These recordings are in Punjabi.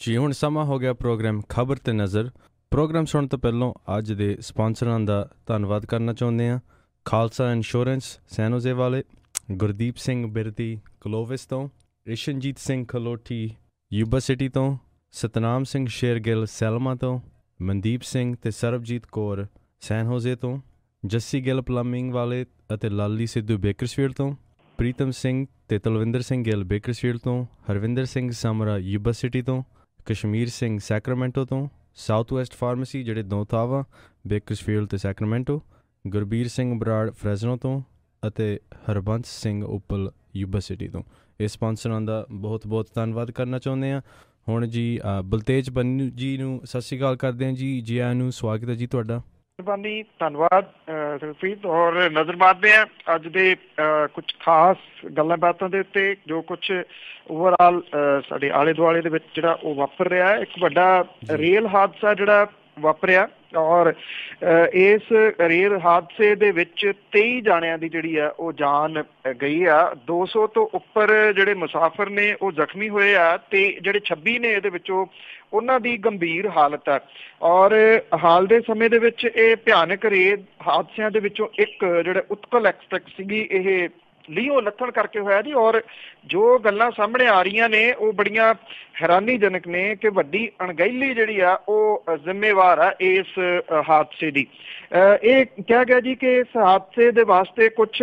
ਜੀ ਹੁਣ ਸਮਾਂ ਹੋ ਗਿਆ ਪ੍ਰੋਗਰਾਮ ਖਬਰ ਤੇ ਨਜ਼ਰ। ਪ੍ਰੋਗਰਾਮ ਸੁਣਨ ਤੋਂ ਪਹਿਲਾਂ ਅੱਜ ਦੇ ਸਪਾਂਸਰਾਂ ਦਾ ਧੰਨਵਾਦ ਕਰਨਾ ਚਾਹੁੰਦੇ ਹਾਂ। ਖਾਲਸਾ ਇੰਸ਼ੋਰੈਂਸ ਸੈਨੋਜ਼ੇ ਵਾਲੇ, ਗੁਰਦੀਪ ਸਿੰਘ ਬਿਰਦੀ ਕਲੋਵਿਸ ਤੋਂ, ਇਸ਼ਨਜੀਤ ਸਿੰਘ ਖਲੋਠੀ ਯੂਬਾ ਸਿਟੀ ਤੋਂ, ਸਤਨਾਮ ਸਿੰਘ ਸ਼ੇਰਗਿੱਲ ਸੈਲਮਾ ਤੋਂ, ਮਨਦੀਪ ਸਿੰਘ ਤੇ ਸਰਬਜੀਤ ਕੌਰ ਸੈਨਹੋਜ਼ੇ ਤੋਂ, ਜੱਸੀ ਗਿੱਲ ਪਲੰਬਿੰਗ ਵਾਲੇ ਅਤੇ ਲਾਲੀ ਸਿੱਧੂ ਬੇਕਰਸਫੀਲਡ ਤੋਂ, ਪ੍ਰੀਤਮ ਸਿੰਘ ਤੇ ਤਲਵਿੰਦਰ ਸਿੰਘ ਗਿੱਲ ਬੇਕਰਸਫੀਲਡ ਤੋਂ, ਹਰਵਿੰਦਰ ਸਿੰਘ ਸਮਰਾ ਯੂਬਾ ਸਿਟੀ ਤੋਂ, ਕਸ਼ਮੀਰ ਸਿੰਘ ਸੈਕਰਾਮੈਂਟੋ ਤੋਂ, ਸਾਊਥ ਵੈਸਟ ਫਾਰਮੇਸੀ ਜਿਹੜੇ ਦੋ ਥਾਵਾਂ ਬੇਕਰਸਫੀਲਡ ਤੇ ਸੈਕਰਾਮੈਂਟੋ, ਗੁਰਬੀਰ ਸਿੰਘ ਬਰਾੜ ਫਰੈਜ਼ਨੋ ਤੋਂ ਅਤੇ ਹਰਬੰਸ ਸਿੰਘ ਉੱਪਲ ਯੂਬਾ ਸਿਟੀ ਤੋਂ। ਇਸ ਸਪਾਂਸਰਾਂ ਦਾ ਬਹੁਤ ਬਹੁਤ ਧੰਨਵਾਦ ਕਰਨਾ ਚਾਹੁੰਦੇ ਹਾਂ। ਹੁਣ ਜੀ ਬਲਤੇਜ ਬੰਨੂ ਜੀ ਨੂੰ ਸਤਿ ਸ਼੍ਰੀ ਅਕਾਲ ਕਰਦੇ ਹਾਂ ਜੀ। ਜੀ ਆਇਆਂ ਨੂੰ, ਸਵਾਗਤ ਹੈ ਜੀ ਤੁਹਾਡਾ। ਮਿਹਰਬਾਨੀ, ਧੰਨਵਾਦ ਸੁਖਪ੍ਰੀਤ। ਔਰ ਨਜ਼ਰ ਮਾਰਦੇ ਹਾਂ ਅੱਜ ਦੇ ਕੁਛ ਖਾਸ ਗੱਲਾਂ ਬਾਤਾਂ ਦੇ ਉੱਤੇ ਜੋ ਕੁਛ ਓਵਰਆਲ ਸਾਡੇ ਆਲੇ ਦੁਆਲੇ ਦੇ ਵਿੱਚ ਜਿਹੜਾ ਉਹ ਵਾਪਰ ਰਿਹਾ। ਇੱਕ ਵੱਡਾ ਰੇਲ ਹਾਦਸਾ ਜਿਹੜਾ ਵਾਪਰਿਆ ਔਰ ਇਸ ਰੇਲ ਹਾਦਸੇ ਦੇ ਵਿੱਚ 23 ਜਾਣਿਆਂ ਦੀ ਜਿਹੜੀ ਆ ਉਹ ਜਾਨ ਗਈ ਆ। 200 ਤੋਂ ਉੱਪਰ ਜਿਹੜੇ ਮੁਸਾਫਰ ਨੇ ਉਹ ਜ਼ਖਮੀ ਹੋਏ ਆ ਤੇ ਜਿਹੜੇ 26 ਨੇ ਇਹਦੇ ਵਿੱਚੋਂ ਉਹਨਾਂ ਦੀ ਗੰਭੀਰ ਹਾਲਤ ਹੈ। ਔਰ ਹਾਲ ਦੇ ਸਮੇਂ ਦੇ ਵਿੱਚ ਇਹ ਭਿਆਨਕ ਰੇਲ ਹਾਦਸਿਆਂ ਦੇ ਵਿੱਚੋਂ ਇੱਕ ਜਿਹੜਾ ਉਤਕਲ ਐਕਸਪ੍ਰੈਸ ਸੀਗੀ ਇਹ ਲੀਹੋਂ ਲੱਥਣ ਕਰਕੇ ਹੋਇਆ ਜੀ। ਔਰ ਜੋ ਗੱਲਾਂ ਸਾਹਮਣੇ ਆ ਰਹੀਆਂ ਨੇ ਉਹ ਬੜੀਆਂ ਹੈਰਾਨੀਜਨਕ ਨੇ ਕਿ ਵੱਡੀ ਅਣਗਹਿਲੀ ਜਿਹੜੀ ਆ ਉਹ ਜ਼ਿੰਮੇਵਾਰ ਆ ਇਸ ਹਾਦਸੇ ਦੀ। ਇਹ ਕਿਹਾ ਗਿਆ ਜੀ ਕਿ ਇਸ ਹਾਦਸੇ ਦੇ ਵਾਸਤੇ ਕੁਛ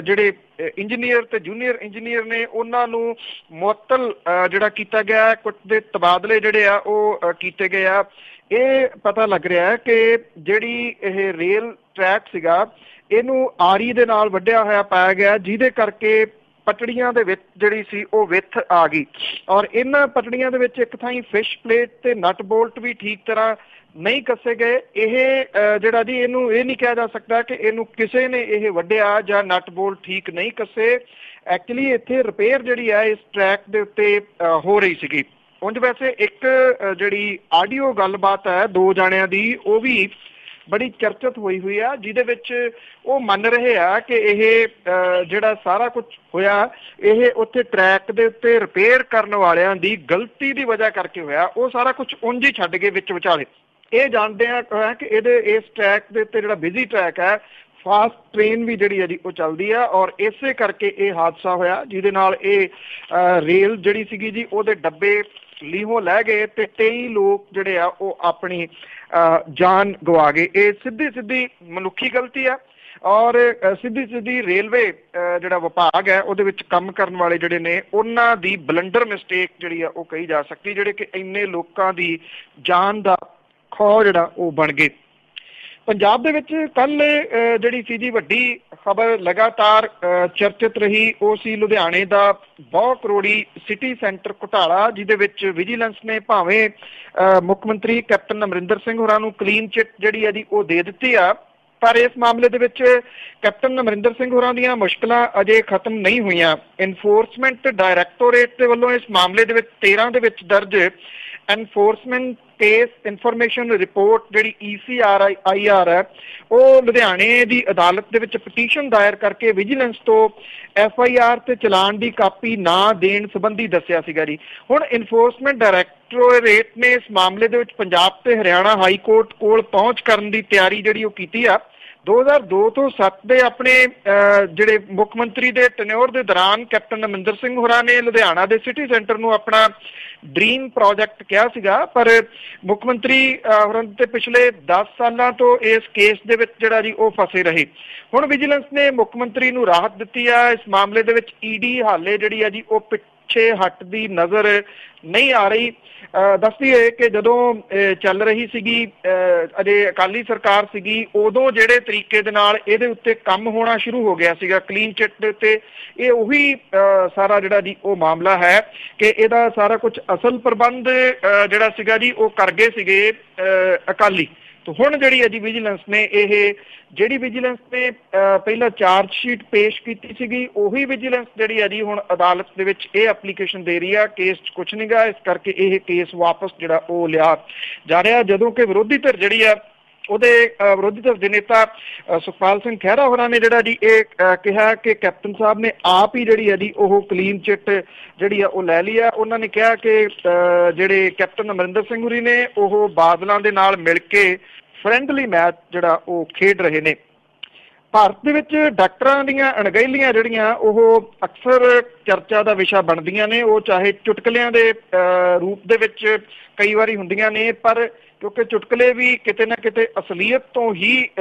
ਜਿਹੜੇ ਇੰਜੀਨੀਅਰ ਤੇ ਜੂਨੀਅਰ ਇੰਜੀਨੀਅਰ ਨੇ ਉਹਨਾਂ ਨੂੰ ਮੁਅੱਤਲ ਜਿਹੜਾ ਕੀਤਾ ਗਿਆ, ਕੁਛ ਦੇ ਤਬਾਦਲੇ ਜਿਹੜੇ ਆ ਉਹ ਕੀਤੇ ਗਏ ਆ। ਇਹ ਪਤਾ ਲੱਗ ਰਿਹਾ ਹੈ ਕਿ ਜਿਹੜੀ ਇਹ ਰੇਲ ਟਰੈਕ ਸੀਗਾ ਇਹਨੂੰ ਆਰੀ ਦੇ ਨਾਲ ਵੱਢਿਆ ਹੋਇਆ ਪਾਇਆ ਗਿਆ, ਜਿਹਦੇ ਕਰਕੇ ਪਟੜੀਆਂ ਦੇ ਵਿੱਚ ਜਿਹੜੀ ਸੀ ਉਹ ਵਿੱਥ ਆ ਗਈ। ਔਰ ਇਹਨਾਂ ਪਟੜੀਆਂ ਦੇ ਵਿੱਚ ਇੱਕ ਥਾਈਂ ਫਿਸ਼ ਪਲੇਟ ਤੇ ਨਟ ਬੋਲਟ ਵੀ ਠੀਕ ਤਰ੍ਹਾਂ ਨਹੀਂ ਕੱਸੇ ਗਏ। ਇਹ ਜਿਹੜਾ ਜੀ ਇਹਨੂੰ ਇਹ ਨਹੀਂ ਕਿਹਾ ਜਾ ਸਕਦਾ ਕਿ ਇਹਨੂੰ ਕਿਸੇ ਨੇ ਇਹ ਵੱਢਿਆ ਜਾਂ ਨਟ ਬੋਲਟ ਠੀਕ ਨਹੀਂ ਕੱਸੇ। ਐਕਚੁਅਲੀ ਇੱਥੇ ਰਿਪੇਅਰ ਜਿਹੜੀ ਹੈ ਇਸ ਟਰੈਕ ਦੇ ਉੱਤੇ ਹੋ ਰਹੀ ਸੀਗੀ। ਉਂਝ ਵੈਸੇ ਇੱਕ ਜਿਹੜੀ ਆਡੀਓ ਗੱਲਬਾਤ ਹੈ 2 ਜਾਣਿਆਂ ਦੀ ਉਹ ਵੀ ਬੜੀ ਚਰਚਿਤ ਹੋਈ ਆ, ਜਿਹਦੇ ਵਿੱਚ ਉਹ ਮੰਨ ਰਹੇ ਆ ਕਿ ਇਹ ਜਿਹੜਾ ਸਾਰਾ ਕੁਝ ਹੋਇਆ ਇਹ ਉੱਥੇ ਟਰੈਕ ਦੇ ਉੱਤੇ ਰਿਪੇਅਰ ਕਰਨ ਵਾਲਿਆਂ ਦੀ ਗਲਤੀ ਦੀ ਵਜ੍ਹਾ ਕਰਕੇ ਹੋਇਆ। ਉਹ ਸਾਰਾ ਕੁਝ ਉਂਝ ਹੀ ਛੱਡ ਗਏ ਵਿੱਚ ਵਿਚਾਲੇ। ਇਹ ਜਾਣਦੇ ਆ ਕਿ ਇਸ ਟਰੈਕ ਦੇ ਉੱਤੇ ਜਿਹੜਾ ਬਿਜ਼ੀ ਟਰੈਕ ਹੈ ਫਾਸਟ ਟ੍ਰੇਨ ਵੀ ਜਿਹੜੀ ਹੈ ਜੀ ਉਹ ਚੱਲਦੀ ਆ ਔਰ ਇਸੇ ਕਰਕੇ ਇਹ ਹਾਦਸਾ ਹੋਇਆ, ਜਿਹਦੇ ਨਾਲ ਇਹ ਰੇਲ ਜਿਹੜੀ ਸੀਗੀ ਜੀ ਉਹਦੇ ਡੱਬੇ ਲੀਹੋਂ ਲੈ ਗਏ ਤੇ 23 ਲੋਕ ਜਿਹੜੇ ਆ ਉਹ ਆਪਣੀ ਜਾਨ ਗਵਾ ਗਏ। ਇਹ ਸਿੱਧੀ ਮਨੁੱਖੀ ਗਲਤੀ ਆ ਔਰ ਸਿੱਧੀ ਰੇਲਵੇ ਜਿਹੜਾ ਵਿਭਾਗ ਹੈ ਉਹਦੇ ਵਿੱਚ ਕੰਮ ਕਰਨ ਵਾਲੇ ਜਿਹੜੇ ਨੇ ਉਹਨਾਂ ਦੀ ਬਲੰਡਰ ਮਿਸਟੇਕ ਜਿਹੜੀ ਆ ਉਹ ਕਹੀ ਜਾ ਸਕਦੀ, ਜਿਹੜੇ ਕਿ ਇੰਨੇ ਲੋਕਾਂ ਦੀ ਜਾਨ ਦਾ ਖੌਅ ਜਿਹੜਾ ਉਹ ਬਣ ਗਏ। ਪੰਜਾਬ ਦੇ ਵਿੱਚ ਕੱਲ ਜਿਹੜੀ ਸੀ ਜੀ ਵੱਡੀ ਖਬਰ ਲਗਾਤਾਰ ਚਰਚਿਤ ਰਹੀ, ਉਹ ਸੀ ਲੁਧਿਆਣੇ ਦਾ 100 ਕਰੋੜੀ ਸਿਟੀ ਸੈਂਟਰ ਘੁਟਾਲਾ, ਜਿਹਦੇ ਵਿੱਚ ਵਿਜੀਲੈਂਸ ਨੇ ਭਾਵੇਂ ਮੁੱਖ ਮੰਤਰੀ ਕੈਪਟਨ ਅਮਰਿੰਦਰ ਸਿੰਘ ਹੋਰਾਂ ਨੂੰ ਕਲੀਨ ਚਿੱਟ ਜਿਹੜੀ ਹੈ ਜੀ ਉਹ ਦੇ ਦਿੱਤੀ ਆ, ਪਰ ਇਸ ਮਾਮਲੇ ਦੇ ਵਿੱਚ ਕੈਪਟਨ ਅਮਰਿੰਦਰ ਸਿੰਘ ਹੋਰਾਂ ਦੀਆਂ ਮੁਸ਼ਕਲਾਂ ਅਜੇ ਖਤਮ ਨਹੀਂ ਹੋਈਆਂ। ਐਨਫੋਰਸਮੈਂਟ ਡਾਇਰੈਕਟੋਰੇਟ ਦੇ ਵੱਲੋਂ ਇਸ ਮਾਮਲੇ ਦੇ ਵਿੱਚ 13 ਦੇ ਵਿੱਚ ਦਰਜ ਐਨਫੋਰਸਮੈਂਟ ਕੇਸ ਇਨਫੋਰਮੇਸ਼ਨ ਰਿਪੋਰਟ ਜਿਹੜੀ ECRIR ਹੈ ਉਹ ਲੁਧਿਆਣੇ ਦੀ ਅਦਾਲਤ ਦੇ ਵਿੱਚ ਪਟੀਸ਼ਨ ਦਾਇਰ ਕਰਕੇ ਵਿਜੀਲੈਂਸ ਤੋਂ FIR ਤੇ ਚਲਾਨ ਦੀ ਕਾਪੀ ਨਾ ਦੇਣ ਸੰਬੰਧੀ ਦੱਸਿਆ ਸੀਗਾ ਜੀ। ਹੁਣ ਇਨਫੋਰਸਮੈਂਟ ਡਾਇਰੈਕਟੋਰੇਟ ਨੇ ਇਸ ਮਾਮਲੇ ਦੇ ਵਿੱਚ ਪੰਜਾਬ ਤੇ ਹਰਿਆਣਾ ਹਾਈ ਕੋਰਟ ਕੋਲ ਪਹੁੰਚ ਕਰਨ ਦੀ ਤਿਆਰੀ ਜਿਹੜੀ ਉਹ ਕੀਤੀ ਆ। 2002 ਤੋਂ 7 ਦੇ ਆਪਣੇ ਜਿਹੜੇ ਮੁੱਖ ਮੰਤਰੀ ਦੇ ਟੈਨਿਓਰ ਦੇ ਦੌਰਾਨ ਕੈਪਟਨ ਅਮਰਿੰਦਰ ਸਿੰਘ ਹੋਰਾਂ ਨੇ ਲੁਧਿਆਣਾ ਦੇ ਸਿਟੀ ਸੈਂਟਰ ਨੂੰ ਆਪਣਾ ਡ੍ਰੀਮ ਪ੍ਰੋਜੈਕਟ ਕਿਹਾ ਸੀਗਾ, ਪਰ ਮੁੱਖ ਮੰਤਰੀ ਹੋਰਾਂ ਤੇ ਪਿਛਲੇ 10 ਸਾਲਾਂ ਤੋਂ ਇਸ ਕੇਸ ਦੇ ਵਿੱਚ ਜਿਹੜਾ ਜੀ ਉਹ ਫਸੇ ਰਹੇ। ਹੁਣ ਵਿਜੀਲੈਂਸ ਨੇ ਮੁੱਖ ਮੰਤਰੀ ਨੂੰ ਰਾਹਤ ਦਿੱਤੀ ਆ। ਇਸ ਮਾਮਲੇ ਦੇ ਵਿੱਚ ED ਹਾਲੇ ਜਿਹੜੀ ਆ ਜੀ ਉਹ ਪਿੱਛੇ ਹਟਦੀ ਨਜ਼ਰ ਨਹੀਂ ਆ ਰਹੀ। ਦੱਸਦੀ ਹੈ ਕਿ ਜਦੋਂ ਚੱਲ ਰਹੀ ਸੀਗੀ ਅਜੇ ਅਕਾਲੀ ਸਰਕਾਰ ਸੀਗੀ ਉਦੋਂ ਜਿਹੜੇ ਤਰੀਕੇ ਦੇ ਨਾਲ ਇਹਦੇ ਉੱਤੇ ਕੰਮ ਹੋਣਾ ਸ਼ੁਰੂ ਹੋ ਗਿਆ ਸੀਗਾ ਕਲੀਨ ਚਿੱਟ ਦੇ ਉੱਤੇ, ਇਹ ਉਹੀ ਸਾਰਾ ਜਿਹੜਾ ਜੀ ਉਹ ਮਾਮਲਾ ਹੈ ਕਿ ਇਹਦਾ ਸਾਰਾ ਕੁਝ ਅਸਲ ਪ੍ਰਬੰਧ ਜਿਹੜਾ ਸੀਗਾ ਜੀ ਉਹ ਕਰ ਗਏ ਸੀਗੇ ਅਕਾਲੀ। तो हुण जिहड़ी है जी विजिलेंस ने ਜਿਹੜੀ ਵਿਜੀਲੈਂਸ ਨੇ ਪਹਿਲਾਂ ਚਾਰਜ ਸ਼ੀਟ ਪੇਸ਼ ਕੀਤੀ ਸੀਗੀ ਉਹੀ ਵਿਜੀਲੈਂਸ ਜਿਹੜੀ ਹੈ ਜੀ ਹੁਣ ਅਦਾਲਤ ਦੇ ਵਿੱਚ ਇਹ ਐਪਲੀਕੇਸ਼ਨ ਦੇ ਰਹੀ ਆ। ਕੇਸ 'ਚ ਕੁਛ ਨਹੀਂ ਗਾ, ਇਸ ਕਰਕੇ ਇਹ ਕੇਸ ਵਾਪਸ ਜਿਹੜਾ ਉਹ ਲਿਆ ਜਾ ਰਿਹਾ, ਜਦੋਂ ਕਿ ਵਿਰੋਧੀ ਧਿਰ ਜਿਹੜੀ ਆ ਉਹਦੇ ਵਿਰੋਧੀ ਧਿਰ ਦੇ ਨੇਤਾ ਸੁਖਪਾਲ ਸਿੰਘ ਖਹਿਰਾ ਹੋਰਾਂ ਨੇ ਜਿਹੜਾ ਜੀ ਇਹ ਕਿਹਾ ਕਿ ਕੈਪਟਨ ਸਾਹਿਬ ਨੇ ਆਪ ਹੀ ਜਿਹੜੀ ਹੈ ਜੀ ਉਹ ਕਲੀਨ ਚਿੱਟ ਜਿਹੜੀ ਆ ਉਹ ਲੈ ਲਈ ਆ। ਉਹਨਾਂ ਨੇ ਕਿਹਾ ਕਿ ਜਿਹੜੇ ਕੈਪਟਨ ਅਮਰਿੰਦਰ ਸਿੰਘ ਹੋਰੀ ਨੇ ਉਹ ਬਾਦਲਾਂ ਦੇ ਨਾਲ ਮਿਲ ਕੇ ਫਰੈਂਡਲੀ ਮੈਚ ਜਿਹੜਾ ਉਹ ਖੇਡ ਰਹੇ ਨੇ। ਭਾਰਤ ਦੇ ਵਿੱਚ ਡਾਕਟਰਾਂ ਦੀਆਂ ਅਣਗਹਿਲੀਆਂ ਜਿਹੜੀਆਂ ਉਹ ਅਕਸਰ ਚਰਚਾ ਦਾ ਵਿਸ਼ਾ ਬਣਦੀਆਂ ਨੇ, ਉਹ ਚਾਹੇ ਚੁਟਕਲਿਆਂ ਦੇ ਰੂਪ ਦੇ ਵਿੱਚ ਕਈ ਵਾਰੀ ਹੁੰਦੀਆਂ ਨੇ, ਪਰ ਕਿਉਂਕਿ ਚੁਟਕਲੇ ਵੀ ਕਿਤੇ ਨਾ ਕਿਤੇ ਅਸਲੀਅਤ ਤੋਂ ਹੀ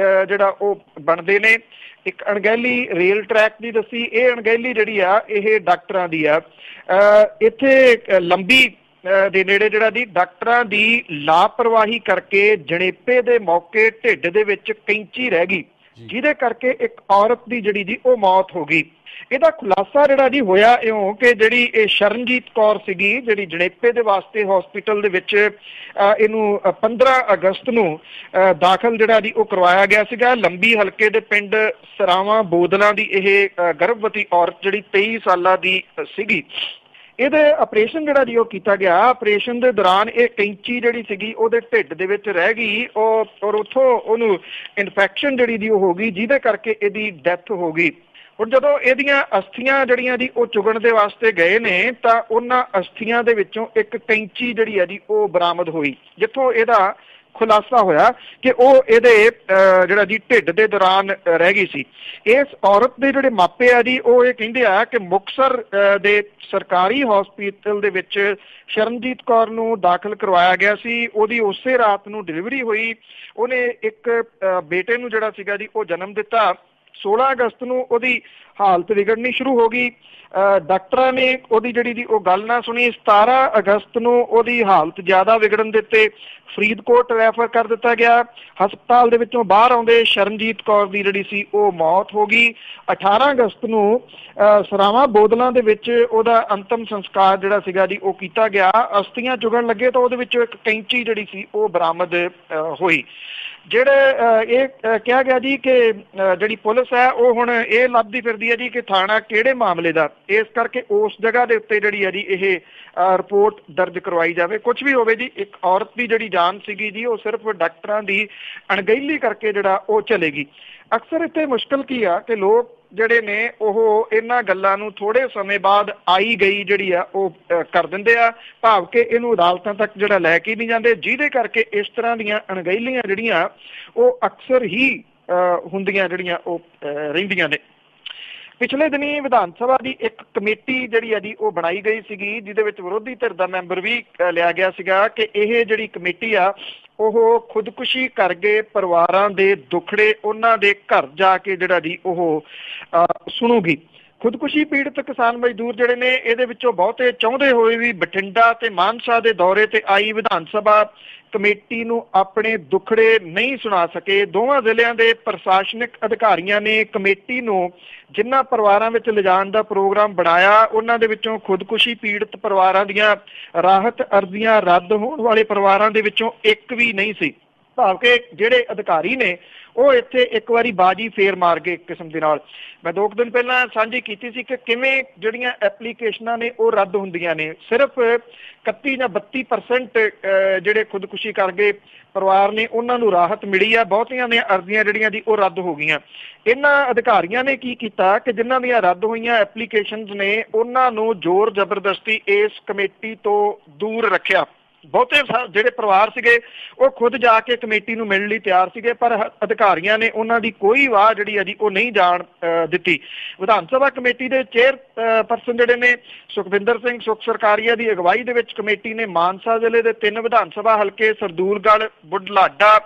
ਜਿਹੜਾ ਉਹ ਬਣਦੇ ਨੇ। ਇੱਕ ਅਣਗਹਿਲੀ ਰੇਲ ਟਰੈਕ ਦੀ ਦੱਸੀ, ਇਹ ਅਣਗਹਿਲੀ ਜਿਹੜੀ ਆ ਇਹ ਡਾਕਟਰਾਂ ਦੀ ਆ। ਇੱਥੇ ਲੰਬੀ ਦੇ ਨੇੜੇ ਜਿਹੜਾ ਦੀ ਡਾਕਟਰਾਂ ਦੀ ਲਾਪਰਵਾਹੀ ਕਰਕੇ ਜਣੇਪੇ ਦੇ ਮੌਕੇ ਢਿੱਡ ਦੇ ਵਿੱਚ ਕੈਂਚੀ ਰਹਿ ਗਈ, ਜਿਹਦੇ ਕਰਕੇ ਇੱਕ ਔਰਤ ਦੀ ਜਿਹੜੀ ਜੀ ਉਹ ਮੌਤ ਹੋ ਗਈ। ਇਹਦਾ ਖੁਲਾਸਾ ਜਿਹੜਾ ਜੀ ਹੋਇਆ ਇਉਂ ਕਿ ਜਿਹੜੀ ਇਹ ਸ਼ਰਨਜੀਤ ਕੌਰ ਸੀਗੀ, ਜਿਹੜੀ ਜਣੇਪੇ ਦੇ ਵਾਸਤੇ ਹਸਪੀਟਲ ਦੇ ਵਿੱਚ ਇਹਨੂੰ 15 ਅਗਸਤ ਨੂੰ ਦਾਖਲ ਜਿਹੜਾ ਜੀ ਉਹ ਕਰਵਾਇਆ ਗਿਆ ਸੀਗਾ। ਲੰਬੀ ਹਲਕੇ ਦੇ ਪਿੰਡ ਸਰਾਵਾਂ ਬੋਦਲਾਂ ਦੀ ਇਹ ਗਰਭਵਤੀ ਔਰਤ ਜਿਹੜੀ 23 ਸਾਲਾਂ ਦੀ ਸੀਗੀ। ਇਹਦੇ ਆਪਰੇਸ਼ਨ ਜਿਹੜਾ ਜੀ ਉਹ ਕੀਤਾ ਗਿਆ। ਆਪਰੇਸ਼ਨ ਦੇ ਦੌਰਾਨ ਇਹ ਕੈਂਚੀ ਜਿਹੜੀ ਸੀਗੀ ਉਹਦੇ ਢਿੱਡ ਦੇ ਵਿੱਚ ਰਹਿ ਗਈ ਔਰ ਉੱਥੋਂ ਉਹਨੂੰ ਇਨਫੈਕਸ਼ਨ ਜਿਹੜੀ ਦੀ ਉਹ ਹੋ ਗਈ, ਜਿਹਦੇ ਕਰਕੇ ਇਹਦੀ ਡੈਥ ਹੋ ਗਈ। ਹੁਣ ਜਦੋਂ ਇਹਦੀਆਂ ਅਸਥੀਆਂ ਜਿਹੜੀਆਂ ਜੀ ਉਹ ਚੁਗਣ ਦੇ ਵਾਸਤੇ ਗਏ ਨੇ ਤਾਂ ਉਹਨਾਂ ਅਸਥੀਆਂ ਦੇ ਵਿੱਚੋਂ ਇੱਕ ਕੈਂਚੀ ਜਿਹੜੀ ਹੈ ਜੀ ਉਹ ਬਰਾਮਦ ਹੋਈ, ਜਿੱਥੋਂ ਇਹਦਾ ਖੁਲਾਸਾ ਹੋਇਆ ਕਿ ਉਹ ਇਹਦੇ ਜਿਹੜਾ ਜੀ ਢਿੱਡ ਦੇ ਦੌਰਾਨ ਰਹਿ ਗਈ ਸੀ। ਇਸ ਔਰਤ ਦੇ ਜਿਹੜੇ ਮਾਪੇ ਆ ਜੀ ਉਹ ਇਹ ਕਹਿੰਦੇ ਆ ਕਿ ਮੁਕਤਸਰ ਦੇ ਸਰਕਾਰੀ ਹਸਪੀਟਲ ਦੇ ਵਿੱਚ ਸ਼ਰਨਜੀਤ ਕੌਰ ਨੂੰ ਦਾਖਲ ਕਰਵਾਇਆ ਗਿਆ ਸੀ। ਉਹਦੀ ਉਸੇ ਰਾਤ ਨੂੰ ਡਿਲੀਵਰੀ ਹੋਈ। ਉਹਨੇ ਇੱਕ ਬੇਟੇ ਨੂੰ ਜਿਹੜਾ ਸੀਗਾ ਜੀ ਉਹ ਜਨਮ ਦਿੱਤਾ। 16 ਅਗਸਤ ਨੂੰ ਉਹਦੀ ਹਾਲਤ ਵਿਗੜਨੀ ਸ਼ੁਰੂ ਹੋ ਗਈ। ਡਾਕਟਰਾਂ ਨੇ ਉਹਦੀ ਜਿਹੜੀ ਦੀ ਉਹ ਗੱਲ ਨਾ ਸੁਣੀ। 17 ਅਗਸਤ ਨੂੰ ਉਹਦੀ ਹਾਲਤ ਜ਼ਿਆਦਾ ਵਿਗੜਨ ਦਿੱਤੇ ਫਰੀਦਕੋਟ ਰੈਫਰ ਕਰ ਦਿੱਤਾ ਗਿਆ। ਹਸਪਤਾਲ ਦੇ ਵਿੱਚੋਂ ਬਾਹਰ ਆਉਂਦੇ ਸ਼ਰਨਜੀਤ ਕੌਰ ਦੀ ਜਿਹੜੀ ਸੀ ਉਹ ਮੌਤ ਹੋ ਗਈ। 18 ਅਗਸਤ ਨੂੰ ਸਰਾਵਾਂ ਬੋਦਲਾਂ ਦੇ ਵਿੱਚ ਉਹਦਾ ਅੰਤਮ ਸੰਸਕਾਰ ਜਿਹੜਾ ਸੀਗਾ ਜੀ ਉਹ ਕੀਤਾ ਗਿਆ। ਅਸਥੀਆਂ ਚੁਗਣ ਲੱਗੇ ਤਾਂ ਉਹਦੇ ਵਿੱਚੋਂ ਇੱਕ ਕੈਂਚੀ ਜਿਹੜੀ ਸੀ ਉਹ ਬਰਾਮਦ ਹੋਈ। ਜਿਹੜੇ ਇਹ ਕਿਹਾ ਗਿਆ ਜੀ ਕਿ ਜਿਹੜੀ ਪੁਲਿਸ ਹੈ ਉਹ ਹੁਣ ਇਹ ਲੱਭਦੀ ਫਿਰਦੀ ਹੈ ਜੀ ਕਿ ਥਾਣਾ ਕਿਹੜੇ ਮਾਮਲੇ ਦਾ, ਇਸ ਕਰਕੇ ਉਸ ਜਗ੍ਹਾ ਦੇ ਉੱਤੇ ਜਿਹੜੀ ਹੈ ਜੀ ਇਹ ਰਿਪੋਰਟ ਦਰਜ ਕਰਵਾਈ ਜਾਵੇ। ਕੁਝ ਵੀ ਹੋਵੇ ਜੀ, ਇੱਕ ਔਰਤ ਦੀ ਜਿਹੜੀ ਜਾਨ ਸੀਗੀ ਜੀ ਉਹ ਸਿਰਫ ਡਾਕਟਰਾਂ ਦੀ ਅਣਗਹਿਲੀ ਕਰਕੇ ਜਿਹੜਾ ਉਹ ਚਲੇਗੀ। ਅਕਸਰ ਇੱਥੇ ਮੁਸ਼ਕਲ ਕੀ ਆ ਕਿ ਲੋਕ ਜਿਹੜੇ ਨੇ ਉਹ ਇਹਨਾਂ ਗੱਲਾਂ ਨੂੰ ਥੋੜੇ ਸਮੇਂ ਬਾਅਦ ਆਈ ਗਈ ਜਿਹੜੀ ਆ ਉਹ ਕਰ ਦਿੰਦੇ ਆ, ਭਾਵ ਕਿ ਇਹਨੂੰ ਅਦਾਲਤਾਂ ਤੱਕ ਜਿਹੜਾ ਲੈ ਕੇ ਨਹੀਂ ਜਾਂਦੇ, ਜਿਹਦੇ ਕਰਕੇ ਇਸ ਤਰ੍ਹਾਂ ਦੀਆਂ ਅਣਗਹਿਲੀਆਂ ਜਿਹੜੀਆਂ ਉਹ ਅਕਸਰ ਹੀ ਹੁੰਦੀਆਂ ਜਿਹੜੀਆਂ ਉਹ ਰਹਿੰਦੀਆਂ ਨੇ। ਪਿਛਲੇ ਦਿਨੀ ਵਿਧਾਨ ਸਭਾ ਦੀ ਇੱਕ ਕਮੇਟੀ ਜਿਹੜੀ ਆ ਜੀ ਉਹ ਬਣਾਈ ਗਈ ਸੀਗੀ, ਜਿਹਦੇ ਵਿੱਚ ਵਿਰੋਧੀ ਧਿਰ ਦਾ ਮੈਂਬਰ ਵੀ ਲਿਆ ਗਿਆ ਸੀਗਾ ਕਿ ਇਹ ਜਿਹੜੀ ਕਮੇਟੀ ਆ ਉਹ ਖੁਦਕੁਸ਼ੀ ਕਰ ਗਏ ਪਰਿਵਾਰਾਂ ਦੇ ਦੁੱਖੜੇ ਉਹਨਾਂ ਦੇ ਘਰ ਜਾ ਕੇ ਜਿਹੜਾ ਜੀ ਉਹ ਸੁਣੂਗੀ। ਖੁਦਕੁਸ਼ੀ ਪੀੜਤ ਕਿਸਾਨ ਮਜ਼ਦੂਰ ਜਿਹੜੇ ਨੇ ਇਹਦੇ ਵਿੱਚੋਂ ਬਹੁਤੇ ਚਾਹੁੰਦੇ ਹੋਏ ਵੀ ਬਠਿੰਡਾ ਤੇ ਮਾਨਸਾ ਦੇ ਦੌਰੇ ਤੇ ਆਈ ਵਿਧਾਨ ਸਭਾ ਕਮੇਟੀ ਨੂੰ ਆਪਣੇ ਦੁੱਖੜੇ ਨਹੀਂ ਸੁਣਾ ਸਕੇ। ਦੋਵਾਂ ਜ਼ਿਲ੍ਹਿਆਂ ਦੇ ਪ੍ਰਸ਼ਾਸਨਿਕ ਅਧਿਕਾਰੀਆਂ ਨੇ ਕਮੇਟੀ ਨੂੰ ਜਿਨ੍ਹਾਂ ਪਰਿਵਾਰਾਂ ਵਿੱਚ ਲਿਜਾਣ ਦਾ ਪ੍ਰੋਗਰਾਮ ਬਣਾਇਆ ਉਹਨਾਂ ਦੇ ਵਿੱਚੋਂ ਖੁਦਕੁਸ਼ੀ ਪੀੜਤ ਪਰਿਵਾਰਾਂ ਦੀਆਂ ਰਾਹਤ ਅਰਜ਼ੀਆਂ ਰੱਦ ਹੋਣ ਵਾਲੇ ਪਰਿਵਾਰਾਂ ਦੇ ਵਿੱਚੋਂ ਇੱਕ ਵੀ ਨਹੀਂ ਸੀ। ਭਾਵ ਕਿ ਜਿਹੜੇ ਅਧਿਕਾਰੀ ਨੇ ਉਹ ਇੱਥੇ ਇੱਕ ਵਾਰੀ ਬਾਜੀ ਫੇਰ ਮਾਰ ਗਏ ਇੱਕ ਕਿਸਮ ਦੇ ਨਾਲ। ਮੈਂ 2 ਦਿਨ ਪਹਿਲਾਂ ਸਾਂਝੀ ਕੀਤੀ ਸੀ ਕਿ ਕਿਵੇਂ ਜਿਹੜੀਆਂ ਐਪਲੀਕੇਸ਼ਨਾਂ ਨੇ ਉਹ ਰੱਦ ਹੁੰਦੀਆਂ ਨੇ। ਸਿਰਫ 31 ਜਾਂ 32% ਜਿਹੜੇ ਖੁਦਕੁਸ਼ੀ ਕਰ ਗਏ ਪਰਿਵਾਰ ਨੇ ਉਹਨਾਂ ਨੂੰ ਰਾਹਤ ਮਿਲੀ ਆ, ਬਹੁਤੀਆਂ ਦੀਆਂ ਅਰਜ਼ੀਆਂ ਜਿਹੜੀਆਂ ਦੀ ਉਹ ਰੱਦ ਹੋ ਗਈਆਂ। ਇਹਨਾਂ ਅਧਿਕਾਰੀਆਂ ਨੇ ਕੀ ਕੀਤਾ ਕਿ ਜਿਨ੍ਹਾਂ ਦੀਆਂ ਰੱਦ ਹੋਈਆਂ ਐਪਲੀਕੇਸ਼ਨਸ ਨੇ ਉਹਨਾਂ ਨੂੰ ਜ਼ੋਰ ਜ਼ਬਰਦਸਤੀ ਇਸ ਕਮੇਟੀ ਤੋਂ ਦੂਰ ਰੱਖਿਆ। ਬਹੁਤੇ ਜਿਹੜੇ ਪਰਿਵਾਰ ਸੀਗੇ ਉਹ ਖੁਦ ਜਾ ਕੇ ਕਮੇਟੀ ਨੂੰ ਮਿਲਣ ਲਈ ਤਿਆਰ ਸੀਗੇ, ਪਰ ਅਧਿਕਾਰੀਆਂ ਨੇ ਉਹਨਾਂ ਦੀ ਕੋਈ ਵਾਹ ਜਿਹੜੀ ਹੈ ਜੀ ਉਹ ਨਹੀਂ ਜਾਣ ਦਿੱਤੀ। ਵਿਧਾਨ ਸਭਾ ਕਮੇਟੀ ਦੇ ਚੇਅਰਪਰਸਨ ਜਿਹੜੇ ਨੇ ਸੁਖਵਿੰਦਰ ਸਿੰਘ ਸੁਖ ਸਰਕਾਰੀਆ ਦੀ ਅਗਵਾਈ ਦੇ ਵਿੱਚ ਕਮੇਟੀ ਨੇ ਮਾਨਸਾ ਜ਼ਿਲ੍ਹੇ ਦੇ 3 ਵਿਧਾਨ ਸਭਾ ਹਲਕੇ ਸਰਦੂਲਗੜ੍ਹ, ਬੁਢਲਾਡਾ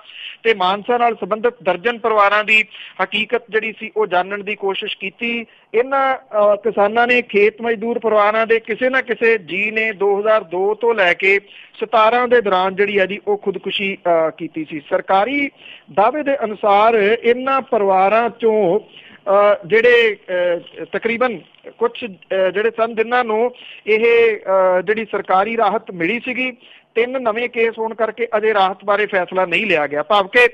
ਤੇ ਮਾਨਸਾ ਨਾਲ ਸੰਬੰਧਿਤ ਦਰਜਨ ਪਰਿਵਾਰਾਂ ਦੀ ਹਕੀਕਤ ਜਿਹੜੀ ਸੀ ਉਹ ਜਾਣਨ ਦੀ ਕੋਸ਼ਿਸ਼ ਕੀਤੀ। ਇਹਨਾਂ ਕਿਸਾਨਾਂ ਨੇ ਖੇਤ ਮਜ਼ਦੂਰ ਪਰਿਵਾਰਾਂ ਦੇ ਕਿਸੇ ਨਾ ਕਿਸੇ ਜੀ ਨੇ 2002 ਤੋਂ ਲੈ ਕੇ 17 ਦੇ ਦੌਰਾਨ ਜਿਹੜੀ ਹੈ ਜੀ ਉਹ ਖੁਦਕੁਸ਼ੀ ਕੀਤੀ ਸੀ। ਸਰਕਾਰੀ ਦਾਅਵੇ ਦੇ ਅਨੁਸਾਰ ਇਹਨਾਂ ਪਰਿਵਾਰਾਂ ਚੋਂ ਜਿਹੜੇ ਤਕਰੀਬਨ ਕੁਝ ਜਿਹੜੇ ਸਨ ਜਿਨ੍ਹਾਂ ਨੂੰ ਇਹ ਜਿਹੜੀ ਸਰਕਾਰੀ ਰਾਹਤ ਮਿਲੀ ਸੀਗੀ, 3 ਨਵੇਂ ਕੇਸ ਹੋਣ ਕਰਕੇ ਅਜੇ ਰਾਹਤ ਬਾਰੇ ਫੈਸਲਾ ਨਹੀਂ ਲਿਆ ਗਿਆ। ਭਾਵ ਕਿ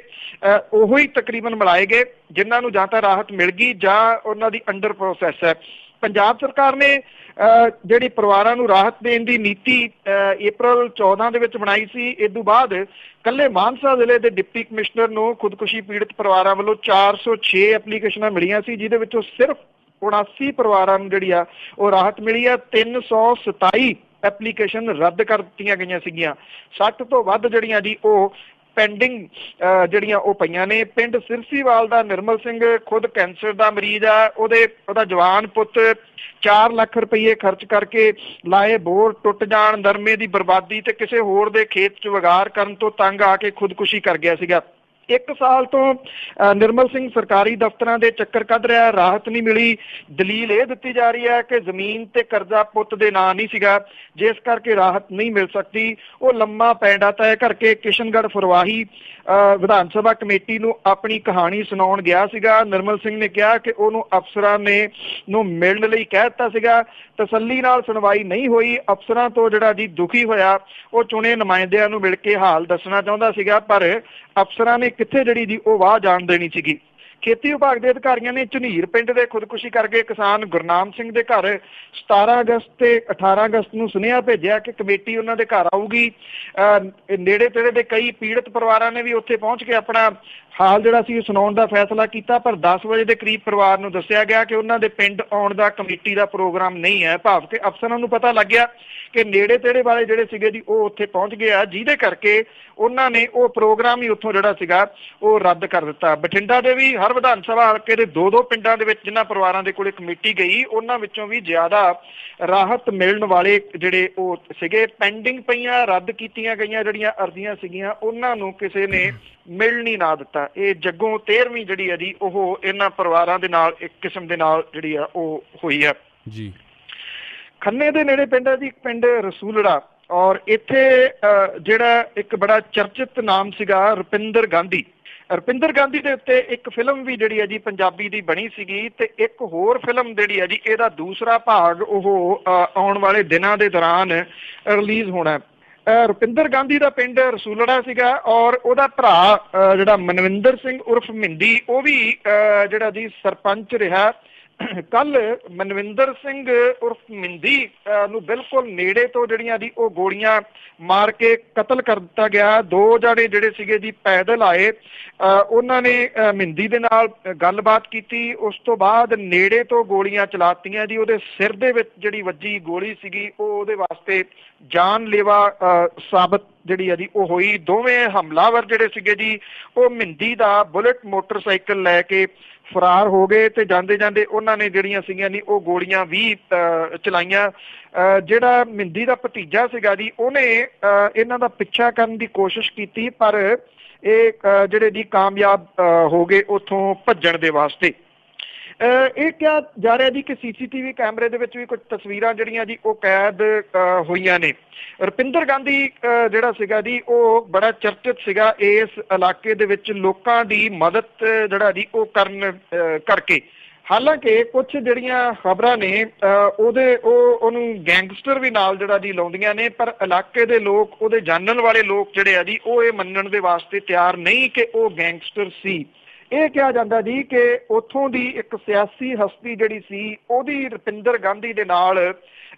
ਉਹੋ ਹੀ ਤਕਰੀਬਨ ਮਿਲਾਏ ਗਏ ਜਿਨ੍ਹਾਂ ਨੂੰ ਜਾਂ ਤਾਂ ਰਾਹਤ ਮਿਲ ਗਈ ਜਾਂ ਉਹਨਾਂ ਦੀ ਅੰਡਰ ਪ੍ਰੋਸੈਸ ਹੈ। ਪੰਜਾਬ ਸਰਕਾਰ ਨੇ ਜਿਹੜੀ ਪਰਿਵਾਰਾਂ ਨੂੰ ਰਾਹਤ ਦੇਣ ਦੀ ਨੀਤੀ April 14 ਦੇ ਵਿੱਚ ਬਣਾਈ ਸੀ। ਇਸ ਤੋਂ ਬਾਅਦ ਕੱਲੇ ਮਾਨਸਾ ਜ਼ਿਲ੍ਹੇ ਦੇ ਡਿਪਟੀ ਕਮਿਸ਼ਨਰ ਨੂੰ ਖੁਦਕੁਸ਼ੀ ਪੀੜਤ ਪਰਿਵਾਰਾਂ ਵੱਲੋਂ 406 ਐਪਲੀਕੇਸ਼ਨਾਂ ਮਿਲੀਆਂ ਸੀ, ਜਿਹਦੇ ਵਿੱਚੋਂ ਸਿਰਫ 79 ਪਰਿਵਾਰਾਂ ਨੂੰ ਜਿਹੜੀ ਆ ਉਹ ਰਾਹਤ ਮਿਲੀ ਆ। 327 ਐਪਲੀਕੇਸ਼ਨ ਰੱਦ ਕਰ ਦਿੱਤੀਆਂ ਗਈਆਂ ਸੀਗੀਆਂ। 60 ਤੋਂ ਵੱਧ ਜਿਹੜੀਆਂ ਜੀ ਉਹ ਪੈਂਡਿੰਗ ਜਿਹੜੀਆਂ ਉਹ ਪਈਆਂ ਨੇ। ਪਿੰਡ ਸਿਰਸੀਵਾਲ ਦਾ ਨਿਰਮਲ ਸਿੰਘ ਖੁਦ ਕੈਂਸਰ ਦਾ ਮਰੀਜ਼ ਆ। ਉਹਦਾ ਜਵਾਨ ਪੁੱਤ 4 ਲੱਖ ਰੁਪਏ ਖਰਚ ਕਰਕੇ ਲਾਏ ਬੋਰ ਟੁੱਟ ਜਾਣ, ਨਰਮੇ ਦੀ ਬਰਬਾਦੀ ਤੇ ਕਿਸੇ ਹੋਰ ਦੇ ਖੇਤ 'ਚ ਵਗਾਰ ਕਰਨ ਤੋਂ ਤੰਗ ਆ ਕੇ ਖੁਦਕੁਸ਼ੀ ਕਰ ਗਿਆ ਸੀਗਾ। 1 ਸਾਲ ਤੋਂ ਨਿਰਮਲ ਸਿੰਘ ਸਰਕਾਰੀ ਦਫ਼ਤਰਾਂ ਦੇ ਚੱਕਰ ਕੱਢ ਰਿਹਾ, ਰਾਹਤ ਨਹੀਂ ਮਿਲੀ। ਦਲੀਲ ਇਹ ਦਿੱਤੀ ਜਾ ਰਹੀ ਹੈ ਕਿ ਜ਼ਮੀਨ ਤੇ ਕਰਜ਼ਾ ਪੁੱਤ ਦੇ ਨਾਂ ਨਹੀਂ ਸੀਗਾ, ਜਿਸ ਕਰਕੇ ਰਾਹਤ ਨਹੀਂ ਮਿਲ ਸਕਦੀ। ਉਹ ਲੰਮਾ ਪੈਂਡਾ ਤੈਅ ਕਰਕੇ ਕਿਸ਼ਨਗੜ੍ਹ ਫਰਵਾਹੀ ਵਿਧਾਨ ਸਭਾ ਕਮੇਟੀ ਨੂੰ ਆਪਣੀ ਕਹਾਣੀ ਸੁਣਾਉਣ ਗਿਆ ਸੀਗਾ। ਨਿਰਮਲ ਸਿੰਘ ਨੇ ਕਿਹਾ ਕਿ ਉਹਨੂੰ ਅਫਸਰਾਂ ਨੂੰ ਮਿਲਣ ਲਈ ਕਹਿ ਦਿੱਤਾ ਸੀਗਾ, ਤਸੱਲੀ ਨਾਲ ਸੁਣਵਾਈ ਨਹੀਂ ਹੋਈ। ਅਫਸਰਾਂ ਤੋਂ ਜਿਹੜਾ ਜੀ ਦੁਖੀ ਹੋਇਆ, ਉਹ ਚੁਣੇ ਨੁਮਾਇੰਦਿਆਂ ਨੂੰ ਮਿਲ ਕੇ ਹਾਲ ਦੱਸਣਾ ਚਾਹੁੰਦਾ ਸੀਗਾ, ਪਰ ਅਫਸਰਾਂ ਨੇ ਕਿੱਥੇ ਜਿਹੜੀ ਜੀ ਉਹ ਵਾਹ ਜਾਣ ਦੇਣੀ ਸੀਗੀ। ਖੇਤੀ ਵਿਭਾਗ ਦੇ ਅਧਿਕਾਰੀਆਂ ਨੇ ਝੁਨੀਰ ਪਿੰਡ ਦੇ ਖੁਦਕੁਸ਼ੀ ਕਰਕੇ ਕਿਸਾਨ ਗੁਰਨਾਮ ਸਿੰਘ ਦੇ ਘਰ 17 ਅਗਸਤ ਤੇ 18 ਅਗਸਤ ਨੂੰ ਸੁਨੇਹਾ ਭੇਜਿਆ ਕਿ ਕਮੇਟੀ ਉਹਨਾਂ ਦੇ ਘਰ ਆਊਗੀ। ਨੇੜੇ ਤੇੜੇ ਦੇ ਕਈ ਪੀੜਤ ਪਰਿਵਾਰਾਂ ਨੇ ਵੀ ਉੱਥੇ ਪਹੁੰਚ ਕੇ ਆਪਣਾ ਹਾਲ ਜਿਹੜਾ ਸੀ ਸੁਣਾਉਣ ਦਾ ਫੈਸਲਾ ਕੀਤਾ, ਪਰ 10 ਵਜੇ ਦੇ ਕਰੀਬ ਪਰਿਵਾਰ ਨੂੰ ਦੱਸਿਆ ਗਿਆ ਕਿ ਉਹਨਾਂ ਦੇ ਪਿੰਡ ਆਉਣ ਦਾ ਕਮੇਟੀ ਦਾ ਪ੍ਰੋਗਰਾਮ ਨਹੀਂ ਹੈ। ਭਾਵ ਕਿ ਅਫਸਰਾਂ ਨੂੰ ਪਤਾ ਲੱਗ ਗਿਆ ਕਿ ਨੇੜੇ ਤੇੜੇ ਵਾਲੇ ਜਿਹੜੇ ਸੀਗੇ ਜੀ ਉਹ ਉੱਥੇ ਪਹੁੰਚ ਗਏ ਆ, ਜਿਹਦੇ ਕਰਕੇ ਉਹਨਾਂ ਨੇ ਉਹ ਪ੍ਰੋਗਰਾਮ ਹੀ ਉੱਥੋਂ ਜਿਹੜਾ ਸੀਗਾ ਉਹ ਰੱਦ ਕਰ ਦਿੱਤਾ। ਬਠਿੰਡਾ ਦੇ ਵੀ ਹਰ ਵਿਧਾਨ ਸਭਾ ਹਲਕੇ ਦੇ 2-2 ਪਿੰਡਾਂ ਦੇ ਵਿੱਚ ਜਿਨ੍ਹਾਂ ਪਰਿਵਾਰਾਂ ਦੇ ਕੋਲੇ ਕਮੇਟੀ ਗਈ, ਉਹਨਾਂ ਵਿੱਚੋਂ ਵੀ ਜ਼ਿਆਦਾ ਰਾਹਤ ਮਿਲਣ ਵਾਲੇ ਜਿਹੜੇ ਉਹ ਸੀਗੇ। ਪੈਂਡਿੰਗ ਪਈਆਂ ਰੱਦ ਕੀਤੀਆਂ ਗਈਆਂ ਜਿਹੜੀਆਂ ਅਰਜ਼ੀਆਂ ਸੀਗੀਆਂ, ਉਹਨਾਂ ਨੂੰ ਕਿਸੇ ਨੇ ਮਿਲਣ ਹੀ ਨਾ ਦਿੱਤਾ। ਇਹ ਜੱਗੋਂ 13ਵੀਂ ਜਿਹੜੀ ਆ ਜੀ ਉਹ ਇਹਨਾਂ ਪਰਿਵਾਰਾਂ ਦੇ ਨਾਲ ਇੱਕ ਕਿਸਮ ਦੇ ਨਾਲ ਜਿਹੜੀ ਆ ਉਹ ਹੋਈ ਆ ਜੀ। ਖੰਨੇ ਦੇ ਨੇੜੇ ਪਿੰਡ ਹੈ ਜੀ, ਪਿੰਡ ਰਸੂਲੜਾ, ਔਰ ਇੱਥੇ ਜਿਹੜਾ ਇੱਕ ਬੜਾ ਚਰਚਿਤ ਨਾਮ ਸੀਗਾ ਰੁਪਿੰਦਰ ਗਾਂਧੀ। ਰੁਪਿੰਦਰ ਗਾਂਧੀ ਦੇ ਉੱਤੇ ਇੱਕ ਫਿਲਮ ਵੀ ਜਿਹੜੀ ਹੈ ਜੀ ਪੰਜਾਬੀ ਦੀ ਬਣੀ ਸੀਗੀ, ਤੇ ਇੱਕ ਹੋਰ ਫਿਲਮ ਜਿਹੜੀ ਹੈ ਜੀ ਇਹਦਾ ਦੂਸਰਾ ਭਾਗ ਉਹ ਆਉਣ ਵਾਲੇ ਦਿਨਾਂ ਦੇ ਦੌਰਾਨ ਰਿਲੀਜ਼ ਹੋਣਾ। ਰੁਪਿੰਦਰ ਗਾਂਧੀ ਦਾ ਪਿੰਡ ਰਸੂਲੜਾ ਸੀਗਾ, ਔਰ ਉਹਦਾ ਭਰਾ ਜਿਹੜਾ ਮਨਵਿੰਦਰ ਸਿੰਘ ਉਰਫ ਮਿੰਦੀ, ਉਹ ਵੀ ਜਿਹੜਾ ਜੀ ਸਰਪੰਚ ਰਿਹਾ। ਕੱਲ ਮਨਵਿੰਦਰ ਸਿੰਘ ਉਰਫ ਮਿੰਦੀ ਨੂੰ ਬਿਲਕੁਲ ਨੇੜੇ ਤੋਂ ਜਿਹੜੀਆਂ ਦੀ ਉਹ ਗੋਲੀਆਂ ਮਾਰ ਕੇ ਕਤਲ ਕਰ ਦਿੱਤਾ ਗਿਆ। 2 ਜਾਣੇ ਜਿਹੜੇ ਸੀਗੇ ਜੀ ਪੈਦਲ ਆਏ, ਉਹਨਾਂ ਨੇ ਮਿੰਦੀ ਦੇ ਨਾਲ ਗੱਲਬਾਤ ਕੀਤੀ। ਉਸ ਤੋਂ ਬਾਅਦ ਨੇੜੇ ਤੋਂ ਗੋਲੀਆਂ ਚਲਾਤੀਆਂ ਜੀ। ਉਹਦੇ ਸਿਰ ਦੇ ਵਿੱਚ ਜਿਹੜੀ ਵੱਜੀ ਗੋਲੀ ਸੀਗੀ ਉਹ ਉਹਦੇ ਵਾਸਤੇ ਜਾਨਲੇਵਾ ਸਾਬਤ ਜਿਹੜੀ ਆ ਜੀ ਉਹ ਹੋਈ। ਦੋਵੇਂ ਹਮਲਾਵਰ ਜਿਹੜੇ ਸੀਗੇ ਜੀ ਉਹ ਮਿੰਦੀ ਦਾ ਬੁਲਟ ਮੋਟਰਸਾਈਕਲ ਲੈ ਕੇ ਫਰਾਰ ਹੋ ਗਏ, ਤੇ ਜਾਂਦੇ ਜਾਂਦੇ ਉਹਨਾਂ ਨੇ ਜਿਹੜੀਆਂ ਸੀਗੀਆਂ ਨੀ ਉਹ ਗੋਲੀਆਂ ਵੀ ਚਲਾਈਆਂ। ਜਿਹੜਾ ਮਿੰਦੀ ਦਾ ਭਤੀਜਾ ਸੀਗਾ ਜੀ ਉਹਨੇ ਇਹਨਾਂ ਦਾ ਪਿੱਛਾ ਕਰਨ ਦੀ ਕੋਸ਼ਿਸ਼ ਕੀਤੀ, ਪਰ ਇਹ ਜਿਹੜੇ ਜੀ ਕਾਮਯਾਬ ਹੋ ਗਏ ਉੱਥੋਂ ਭੱਜਣ ਦੇ ਵਾਸਤੇ। ਇਹ ਕਿਹਾ ਜਾ ਰਿਹਾ ਜੀ ਕਿ CCTV ਕੈਮਰੇ ਦੇ ਵਿੱਚ ਵੀ ਕੁਝ ਤਸਵੀਰਾਂ ਜਿਹੜੀਆਂ ਜੀ ਉਹ ਕੈਦ ਹੋਈਆਂ ਨੇ। ਰੁਪਿੰਦਰ ਗਾਂਧੀ ਜਿਹੜਾ ਸੀਗਾ ਜੀ ਉਹ ਬੜਾ ਚਰਚਿਤ ਸੀਗਾ ਇਸ ਇਲਾਕੇ ਦੇ ਵਿੱਚ ਲੋਕਾਂ ਦੀ ਮਦਦ ਜਿਹੜਾ ਜੀ ਉਹ ਕਰਨ ਕਰਕੇ। ਹਾਲਾਂਕਿ ਕੁਝ ਜਿਹੜੀਆਂ ਖਬਰਾਂ ਨੇ ਉਹਨੂੰ ਗੈਂਗਸਟਰ ਵੀ ਨਾਲ ਜਿਹੜਾ ਜੀ ਲਾਉਂਦੀਆਂ ਨੇ, ਪਰ ਇਲਾਕੇ ਦੇ ਲੋਕ, ਉਹਦੇ ਜਾਣਨ ਵਾਲੇ ਲੋਕ ਜਿਹੜੇ ਆ ਜੀ ਉਹ ਇਹ ਮੰਨਣ ਦੇ ਵਾਸਤੇ ਤਿਆਰ ਨਹੀਂ ਕਿ ਉਹ ਗੈਂਗਸਟਰ ਸੀ। ਇਹ ਕਿਹਾ ਜਾਂਦਾ ਜੀ ਕਿ ਉੱਥੋਂ ਦੀ ਇੱਕ ਸਿਆਸੀ ਹਸਤੀ ਜਿਹੜੀ ਸੀ ਉਹਦੀ ਰੁਪਿੰਦਰ ਗਾਂਧੀ ਦੇ ਨਾਲ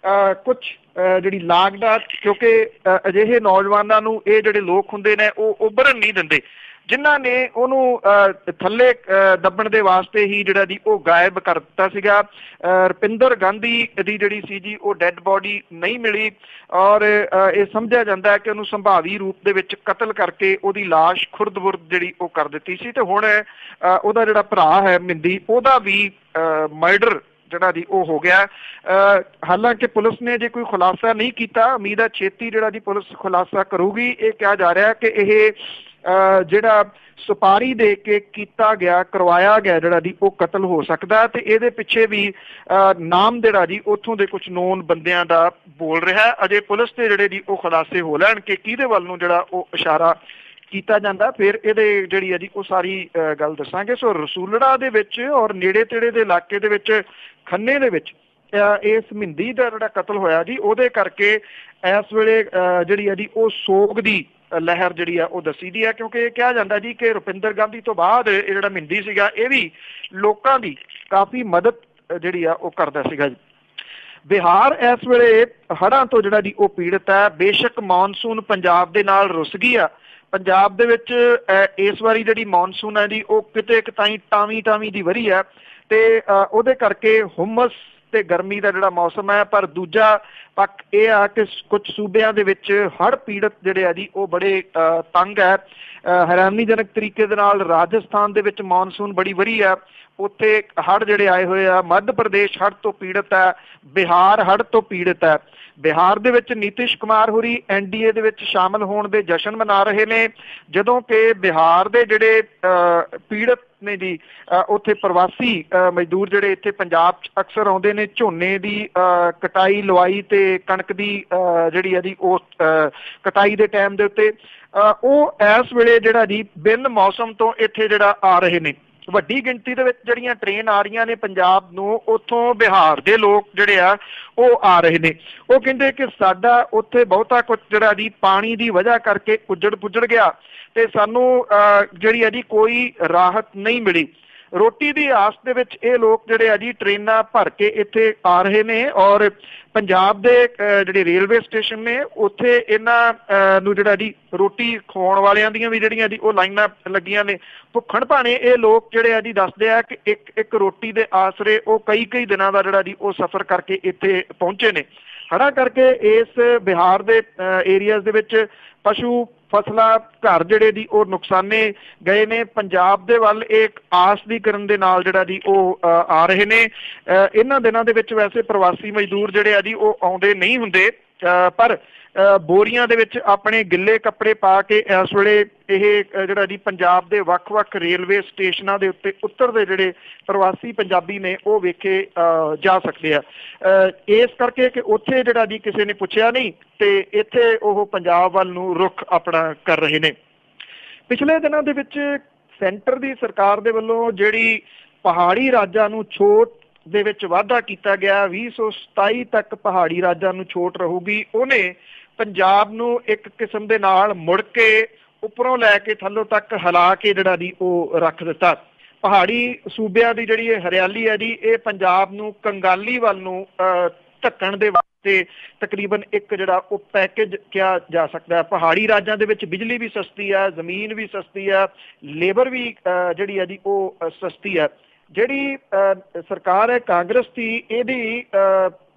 ਕੁਝ ਜਿਹੜੀ ਲਾਗਡਾਟ, ਕਿਉਂਕਿ ਅਜਿਹੇ ਨੌਜਵਾਨਾਂ ਨੂੰ ਇਹ ਜਿਹੜੇ ਲੋਕ ਹੁੰਦੇ ਨੇ ਉਹ ਉੱਭਰਨ ਨਹੀਂ ਦਿੰਦੇ, ਜਿਨ੍ਹਾਂ ਨੇ ਉਹਨੂੰ ਥੱਲੇ ਦੱਬਣ ਦੇ ਵਾਸਤੇ ਹੀ ਜਿਹੜਾ ਜੀ ਉਹ ਗਾਇਬ ਕਰ ਦਿੱਤਾ ਸੀਗਾ। ਰੁਪਿੰਦਰ ਗਾਂਧੀ ਦੀ ਜਿਹੜੀ ਸੀ ਜੀ ਉਹ ਡੈੱਡ ਬੋਡੀ ਨਹੀਂ ਮਿਲੀ, ਔਰ ਇਹ ਸਮਝਿਆ ਜਾਂਦਾ ਹੈ ਕਿ ਉਹਨੂੰ ਸੰਭਾਵੀ ਰੂਪ ਦੇ ਵਿੱਚ ਕਤਲ ਕਰਕੇ ਉਹਦੀ ਲਾਸ਼ ਖੁਰਦ-ਬੁਰਦ ਜਿਹੜੀ ਉਹ ਕਰ ਦਿੱਤੀ ਸੀ। ਤੇ ਹੁਣ ਉਹਦਾ ਜਿਹੜਾ ਭਰਾ ਹੈ ਮਿੰਦੀ, ਉਹਦਾ ਵੀ ਮਰਡਰ ਜਿਹੜਾ ਜੀ ਉਹ ਹੋ ਗਿਆ। ਹਾਲਾਂਕਿ ਪੁਲਿਸ ਨੇ ਜੇ ਕੋਈ ਖੁਲਾਸਾ ਨਹੀਂ ਕੀਤਾ, ਉਮੀਦ ਹੈ ਛੇਤੀ ਜਿਹੜਾ ਜੀ ਪੁਲਿਸ ਖੁਲਾਸਾ ਕਰੂਗੀ। ਇਹ ਕਿਹਾ ਜਾ ਰਿਹਾ ਕਿ ਇਹ ਜਿਹੜਾ ਸੁਪਾਰੀ ਦੇ ਕੇ ਕਰਵਾਇਆ ਗਿਆ ਜਿਹੜਾ ਜੀ ਉਹ ਕਤਲ ਹੋ ਸਕਦਾ, ਤੇ ਇਹਦੇ ਪਿੱਛੇ ਵੀ ਨਾਮ ਜਿਹੜਾ ਜੀ ਉੱਥੋਂ ਦੇ ਕੁਝ ਨੋਨ ਬੰਦਿਆਂ ਦਾ ਬੋਲ ਰਿਹਾ। ਅਜੇ ਪੁਲਿਸ ਦੇ ਜਿਹੜੇ ਜੀ ਉਹ ਖੁਲਾਸੇ ਹੋ ਲੈਣ ਕਿ ਕਿਹਦੇ ਵੱਲ ਨੂੰ ਜਿਹੜਾ ਉਹ ਇਸ਼ਾਰਾ ਕੀਤਾ ਜਾਂਦਾ, ਫਿਰ ਇਹਦੇ ਜਿਹੜੀ ਹੈ ਜੀ ਉਹ ਸਾਰੀ ਗੱਲ ਦੱਸਾਂਗੇ। ਸੋ ਰਸੂਲੜਾ ਦੇ ਵਿੱਚ ਔਰ ਨੇੜੇ ਤੇੜੇ ਦੇ ਇਲਾਕੇ ਦੇ ਵਿੱਚ, ਖੰਨੇ ਦੇ ਵਿੱਚ ਇਸ ਮਿੰਦੀ ਦਾ ਜਿਹੜਾ ਕਤਲ ਹੋਇਆ ਜੀ ਉਹਦੇ ਕਰਕੇ ਇਸ ਵੇਲੇ ਜਿਹੜੀ ਹੈ ਜੀ ਉਹ ਸੋਗ ਦੀ ਲਹਿਰ ਜਿਹੜੀ ਆ ਉਹ ਦੱਸੀ ਦੀ ਹੈ, ਕਿਉਂਕਿ ਇਹ ਕਿਹਾ ਜਾਂਦਾ ਜੀ ਕਿ ਰੁਪਿੰਦਰ ਗਾਂਧੀ ਤੋਂ ਬਾਅਦ ਇਹ ਜਿਹੜਾ ਮਿੰਦੀ ਸੀਗਾ ਇਹ ਵੀ ਲੋਕਾਂ ਦੀ ਕਾਫੀ ਮਦਦ ਜਿਹੜੀ ਆ ਉਹ ਕਰਦਾ ਸੀਗਾ ਜੀ। ਬਿਹਾਰ ਇਸ ਵੇਲੇ ਹੜ੍ਹਾਂ ਤੋਂ ਜਿਹੜਾ ਜੀ ਉਹ ਪੀੜਤ ਹੈ। ਬੇਸ਼ੱਕ ਮੌਨਸੂਨ ਪੰਜਾਬ ਦੇ ਨਾਲ ਰੁੱਸ ਗਈ ਆ, ਪੰਜਾਬ ਦੇ ਵਿੱਚ ਇਸ ਵਾਰੀ ਜਿਹੜੀ ਮੌਨਸੂਨ ਹੈ ਜੀ ਉਹ ਕਿਤੇ ਕਿਤਾਈ ਟਾਵੀਂ ਦੀ ਵਰੀ ਹੈ ਤੇ ਉਹਦੇ ਕਰਕੇ ਹੁਮਸ ਤੇ ਗਰਮੀ ਦਾ ਜਿਹੜਾ ਮੌਸਮ ਹੈ। ਪਰ ਦੂਜਾ ਪੱਖ ਇਹ ਆ ਕਿ ਕੁਝ ਸੂਬਿਆਂ ਦੇ ਵਿੱਚ ਹੜ੍ਹ ਪੀੜਤ ਜਿਹੜੇ ਆ ਜੀ ਉਹ ਬੜੇ ਤੰਗ ਹੈ। ਹੈਰਾਨੀਜਨਕ ਤਰੀਕੇ ਦੇ ਨਾਲ ਰਾਜਸਥਾਨ ਦੇ ਵਿੱਚ ਮੌਨਸੂਨ ਬੜੀ ਵਰੀ ਹੈ, ਉੱਥੇ ਹੜ੍ਹ ਜਿਹੜੇ ਆਏ ਹੋਏ ਆ। ਮੱਧ ਪ੍ਰਦੇਸ਼ ਹੜ੍ਹ ਤੋਂ ਪੀੜਤ ਹੈ, ਬਿਹਾਰ ਹੜ੍ਹ ਤੋਂ ਪੀੜਤ ਹੈ। ਬਿਹਾਰ ਦੇ ਵਿੱਚ ਨੀਤਿਸ਼ ਕੁਮਾਰ ਹੋਰੀ NDA ਦੇ ਵਿੱਚ ਸ਼ਾਮਲ ਹੋਣ ਦੇ ਜਸ਼ਨ ਮਨਾ ਰਹੇ ਨੇ, ਜਦੋਂ ਕਿ ਬਿਹਾਰ ਦੇ ਜਿਹੜੇ ਪੀੜਤ ਨੇ ਜੀ ਉੱਥੇ ਪ੍ਰਵਾਸੀ ਮਜ਼ਦੂਰ ਜਿਹੜੇ ਇੱਥੇ ਪੰਜਾਬ 'ਚ ਅਕਸਰ ਆਉਂਦੇ ਨੇ, ਝੋਨੇ ਦੀ ਕਟਾਈ ਲਵਾਈ ਤੇ ਕਣਕ ਦੀ ਜਿਹੜੀ ਆ ਜੀ ਉਹ ਕਟਾਈ ਦੇ ਟਾਈਮ ਦੇ ਉੱਤੇ ਉਹ ਇਸ ਵੇਲੇ ਜਿਹੜਾ ਜੀ ਬਿਨ ਮੌਸਮ ਤੋਂ ਇੱਥੇ ਜਿਹੜਾ ਆ ਰਹੇ ਨੇ। ਵੱਡੀ ਗਿਣਤੀ ਦੇ ਵਿੱਚ ਜਿਹੜੀਆਂ ਟ੍ਰੇਨ ਆ ਰਹੀਆਂ ਨੇ ਪੰਜਾਬ ਨੂੰ, ਉੱਥੋਂ ਬਿਹਾਰ ਦੇ ਲੋਕ ਜਿਹੜੇ ਆ ਉਹ ਆ ਰਹੇ ਨੇ। ਉਹ ਕਹਿੰਦੇ ਕਿ ਸਾਡਾ ਉੱਥੇ ਬਹੁਤਾ ਕੁਝ ਜਿਹੜਾ ਜੀ ਪਾਣੀ ਦੀ ਵਜ੍ਹਾ ਕਰਕੇ ਉੱਜੜ ਪੁੱਜੜ ਗਿਆ ਤੇ ਸਾਨੂੰ ਜਿਹੜੀ ਆ ਜੀ ਕੋਈ ਰਾਹਤ ਨਹੀਂ ਮਿਲੀ। ਰੋਟੀ ਦੀ ਆਸ ਦੇ ਵਿੱਚ ਇਹ ਲੋਕ ਜਿਹੜੇ ਆ ਜੀ ਟ੍ਰੇਨਾਂ ਭਰ ਕੇ ਇੱਥੇ ਆ ਰਹੇ ਨੇ ਔਰ ਪੰਜਾਬ ਦੇ ਜਿਹੜੇ ਰੇਲਵੇ ਸਟੇਸ਼ਨ ਨੇ ਉੱਥੇ ਇਹਨਾਂ ਨੂੰ ਜਿਹੜਾ ਜੀ ਰੋਟੀ ਖਵਾਉਣ ਵਾਲਿਆਂ ਦੀਆਂ ਵੀ ਜਿਹੜੀਆਂ ਜੀ ਉਹ ਲਾਈਨਾਂ ਲੱਗੀਆਂ ਨੇ। ਭੁੱਖਣ ਭਾਣੇ ਇਹ ਲੋਕ ਜਿਹੜੇ ਆ ਜੀ ਦੱਸਦੇ ਆ ਕਿ ਇੱਕ ਰੋਟੀ ਦੇ ਆਸਰੇ ਉਹ ਕਈ ਦਿਨਾਂ ਦਾ ਜਿਹੜਾ ਜੀ ਉਹ ਸਫ਼ਰ ਕਰਕੇ ਇੱਥੇ ਪਹੁੰਚੇ ਨੇ। ਹੜ੍ਹਾਂ ਕਰਕੇ ਇਸ ਬਿਹਾਰ ਦੇ ਏਰੀਆਜ਼ ਦੇ ਵਿੱਚ ਪਸ਼ੂ ਫਸਲਾਂ ਘਰ ਜਿਹੜੇ ਜੀ ਉਹ ਨੁਕਸਾਨੇ ਗਏ ਨੇ। ਪੰਜਾਬ ਦੇ ਵੱਲ ਇੱਕ ਆਸ ਦੀ ਕਰਨ ਦੇ ਨਾਲ ਜਿਹੜਾ ਜੀ ਉਹ ਆ ਰਹੇ ਨੇ। ਇਹਨਾਂ ਦਿਨਾਂ ਦੇ ਵਿੱਚ ਵੈਸੇ ਪ੍ਰਵਾਸੀ ਮਜ਼ਦੂਰ ਜਿਹੜੇ ਆ ਜੀ ਉਹ ਆਉਂਦੇ ਨਹੀਂ ਹੁੰਦੇ, ਪਰ ਬੋਰੀਆਂ ਦੇ ਵਿੱਚ ਆਪਣੇ ਗਿੱਲੇ ਕੱਪੜੇ ਪਾ ਕੇ ਇਸ ਵੇਲੇ ਇਹ ਜਿਹੜਾ ਜੀ ਪੰਜਾਬ ਦੇ ਵੱਖ-ਵੱਖ ਰੇਲਵੇ ਸਟੇਸ਼ਨਾਂ ਦੇ ਉੱਤੇ ਉਤਰਦੇ ਜਿਹੜੇ ਪ੍ਰਵਾਸੀ ਪੰਜਾਬੀ ਨੇ ਉਹ ਵੇਖੇ ਜਾ ਸਕਦੇ ਆ। ਇਸ ਕਰਕੇ ਕਿ ਉੱਥੇ ਜਿਹੜਾ ਜੀ ਕਿਸੇ ਨੇ ਪੁੱਛਿਆ ਨਹੀਂ ਤੇ ਇੱਥੇ ਉਹ ਪੰਜਾਬ ਵੱਲ ਨੂੰ ਰੁਖ ਆਪਣਾ ਕਰ ਰਹੇ ਨੇ। ਪਿਛਲੇ ਦਿਨਾਂ ਦੇ ਵਿੱਚ ਸੈਂਟਰ ਦੀ ਸਰਕਾਰ ਦੇ ਵੱਲੋਂ ਜਿਹੜੀ ਪਹਾੜੀ ਰਾਜਾਂ ਨੂੰ ਛੋਟ ਦੇ ਵਿੱਚ ਵਾਧਾ ਕੀਤਾ ਗਿਆ, 2027 ਤੱਕ ਪਹਾੜੀ ਰਾਜਾਂ ਨੂੰ ਛੋਟ ਰਹੂਗੀ, ਉਹਨੇ ਪੰਜਾਬ ਨੂੰ ਇੱਕ ਕਿਸਮ ਦੇ ਨਾਲ ਮੁੜ ਕੇ ਉੱਪਰੋਂ ਲੈ ਕੇ ਥੱਲੋਂ ਤੱਕ ਹਿਲਾ ਕੇ ਜਿਹੜਾ ਜੀ ਉਹ ਰੱਖ ਦਿੱਤਾ। ਪਹਾੜੀ ਸੂਬਿਆਂ ਦੀ ਜਿਹੜੀ ਇਹ ਹਰਿਆਲੀ ਹੈ ਜੀ ਇਹ ਪੰਜਾਬ ਨੂੰ ਕੰਗਾਲੀ ਵੱਲ ਨੂੰ ਢੱਕਣ ਦੇ ਵਾਸਤੇ ਤਕਰੀਬਨ ਇੱਕ ਜਿਹੜਾ ਉਹ ਪੈਕੇਜ ਕਿਹਾ ਜਾ ਸਕਦਾ ਹੈ। ਪਹਾੜੀ ਰਾਜਾਂ ਦੇ ਵਿੱਚ ਬਿਜਲੀ ਵੀ ਸਸਤੀ ਹੈ, ਜ਼ਮੀਨ ਵੀ ਸਸਤੀ ਹੈ, ਲੇਬਰ ਵੀ ਜਿਹੜੀ ਹੈ ਜੀ ਉਹ ਸਸਤੀ ਹੈ। ਜਿਹੜੀ ਸਰਕਾਰ ਹੈ ਕਾਂਗਰਸ ਦੀ, ਇਹਦੀ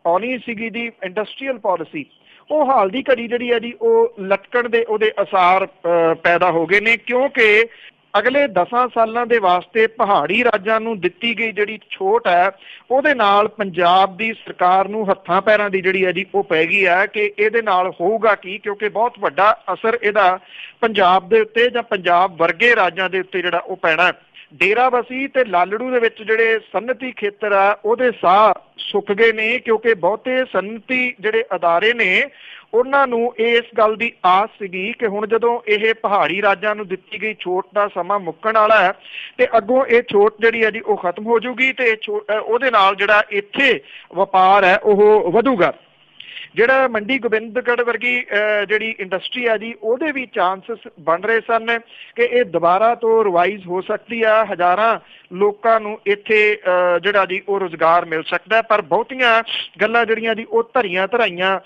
ਪਾਉਣੀ ਸੀਗੀ ਜੀ ਇੰਡਸਟਰੀਅਲ ਪਾਲਿਸੀ, ਉਹ ਹਾਲ ਦੀ ਘੜੀ ਜਿਹੜੀ ਹੈ ਜੀ ਉਹ ਲਟਕਣ ਦੇ ਉਹਦੇ ਅਸਾਰ ਪੈਦਾ ਹੋ ਗਏ ਨੇ, ਕਿਉਂਕਿ ਅਗਲੇ 10 ਸਾਲਾਂ ਦੇ ਵਾਸਤੇ ਪਹਾੜੀ ਰਾਜਾਂ ਨੂੰ ਦਿੱਤੀ ਗਈ ਜਿਹੜੀ ਛੋਟ ਹੈ ਉਹਦੇ ਨਾਲ ਪੰਜਾਬ ਦੀ ਸਰਕਾਰ ਨੂੰ ਹੱਥਾਂ ਪੈਰਾਂ ਦੀ ਜਿਹੜੀ ਹੈ ਜੀ ਉਹ ਪੈ ਗਈ ਹੈ ਕਿ ਇਹਦੇ ਨਾਲ ਹੋਊਗਾ ਕੀ, ਕਿਉਂਕਿ ਬਹੁਤ ਵੱਡਾ ਅਸਰ ਇਹਦਾ ਪੰਜਾਬ ਦੇ ਉੱਤੇ ਜਾਂ ਪੰਜਾਬ ਵਰਗੇ ਰਾਜਾਂ ਦੇ ਉੱਤੇ ਜਿਹੜਾ ਉਹ ਪੈਣਾ। ਡੇਰਾਬੱਸੀ ਤੇ ਲਾਲੜੂ ਦੇ ਵਿੱਚ ਜਿਹੜੇ ਸਨਅਤੀ ਖੇਤਰ ਆ ਉਹਦੇ ਸਾਹ ਸੁੱਕ ਗਏ ਨੇ, ਕਿਉਂਕਿ ਬਹੁਤੇ ਸਨਅਤੀ ਜਿਹੜੇ ਅਦਾਰੇ ਨੇ ਉਹਨਾਂ ਨੂੰ ਇਸ ਗੱਲ ਦੀ ਆਸ ਸੀਗੀ ਕਿ ਹੁਣ ਜਦੋਂ ਇਹ ਪਹਾੜੀ ਰਾਜਾਂ ਨੂੰ ਦਿੱਤੀ ਗਈ ਛੋਟ ਦਾ ਸਮਾਂ ਮੁੱਕਣ ਵਾਲਾ ਹੈ ਤੇ ਅੱਗੋਂ ਇਹ ਛੋਟ ਜਿਹੜੀ ਹੈ ਜੀ ਉਹ ਖਤਮ ਹੋ ਜਾਊਗੀ ਤੇ ਉਹਦੇ ਨਾਲ ਜਿਹੜਾ ਇੱਥੇ ਵਪਾਰ ਹੈ ਉਹ ਵਧੂਗਾ। ਜਿਹੜਾ ਮੰਡੀ ਗੋਬਿੰਦਗੜ੍ਹ ਵਰਗੀ ਜਿਹੜੀ ਇੰਡਸਟਰੀ ਹੈ ਜੀ ਉਹਦੇ ਵੀ ਚਾਂਸਸ ਬਣ ਰਹੇ ਸਨ ਕਿ ਇਹ ਦੁਬਾਰਾ ਤੋਂ ਰਿਵਾਈਜ਼ ਹੋ ਸਕਦੀ ਆ, ਹਜ਼ਾਰਾਂ ਲੋਕਾਂ ਨੂੰ ਇੱਥੇ ਜਿਹੜਾ ਜੀ ਉਹ ਰੁਜ਼ਗਾਰ ਮਿਲ ਸਕਦਾ। ਪਰ ਬਹੁਤੀਆਂ ਗੱਲਾਂ ਜਿਹੜੀਆਂ ਜੀ ਉਹ ਧਰਾਈਆਂ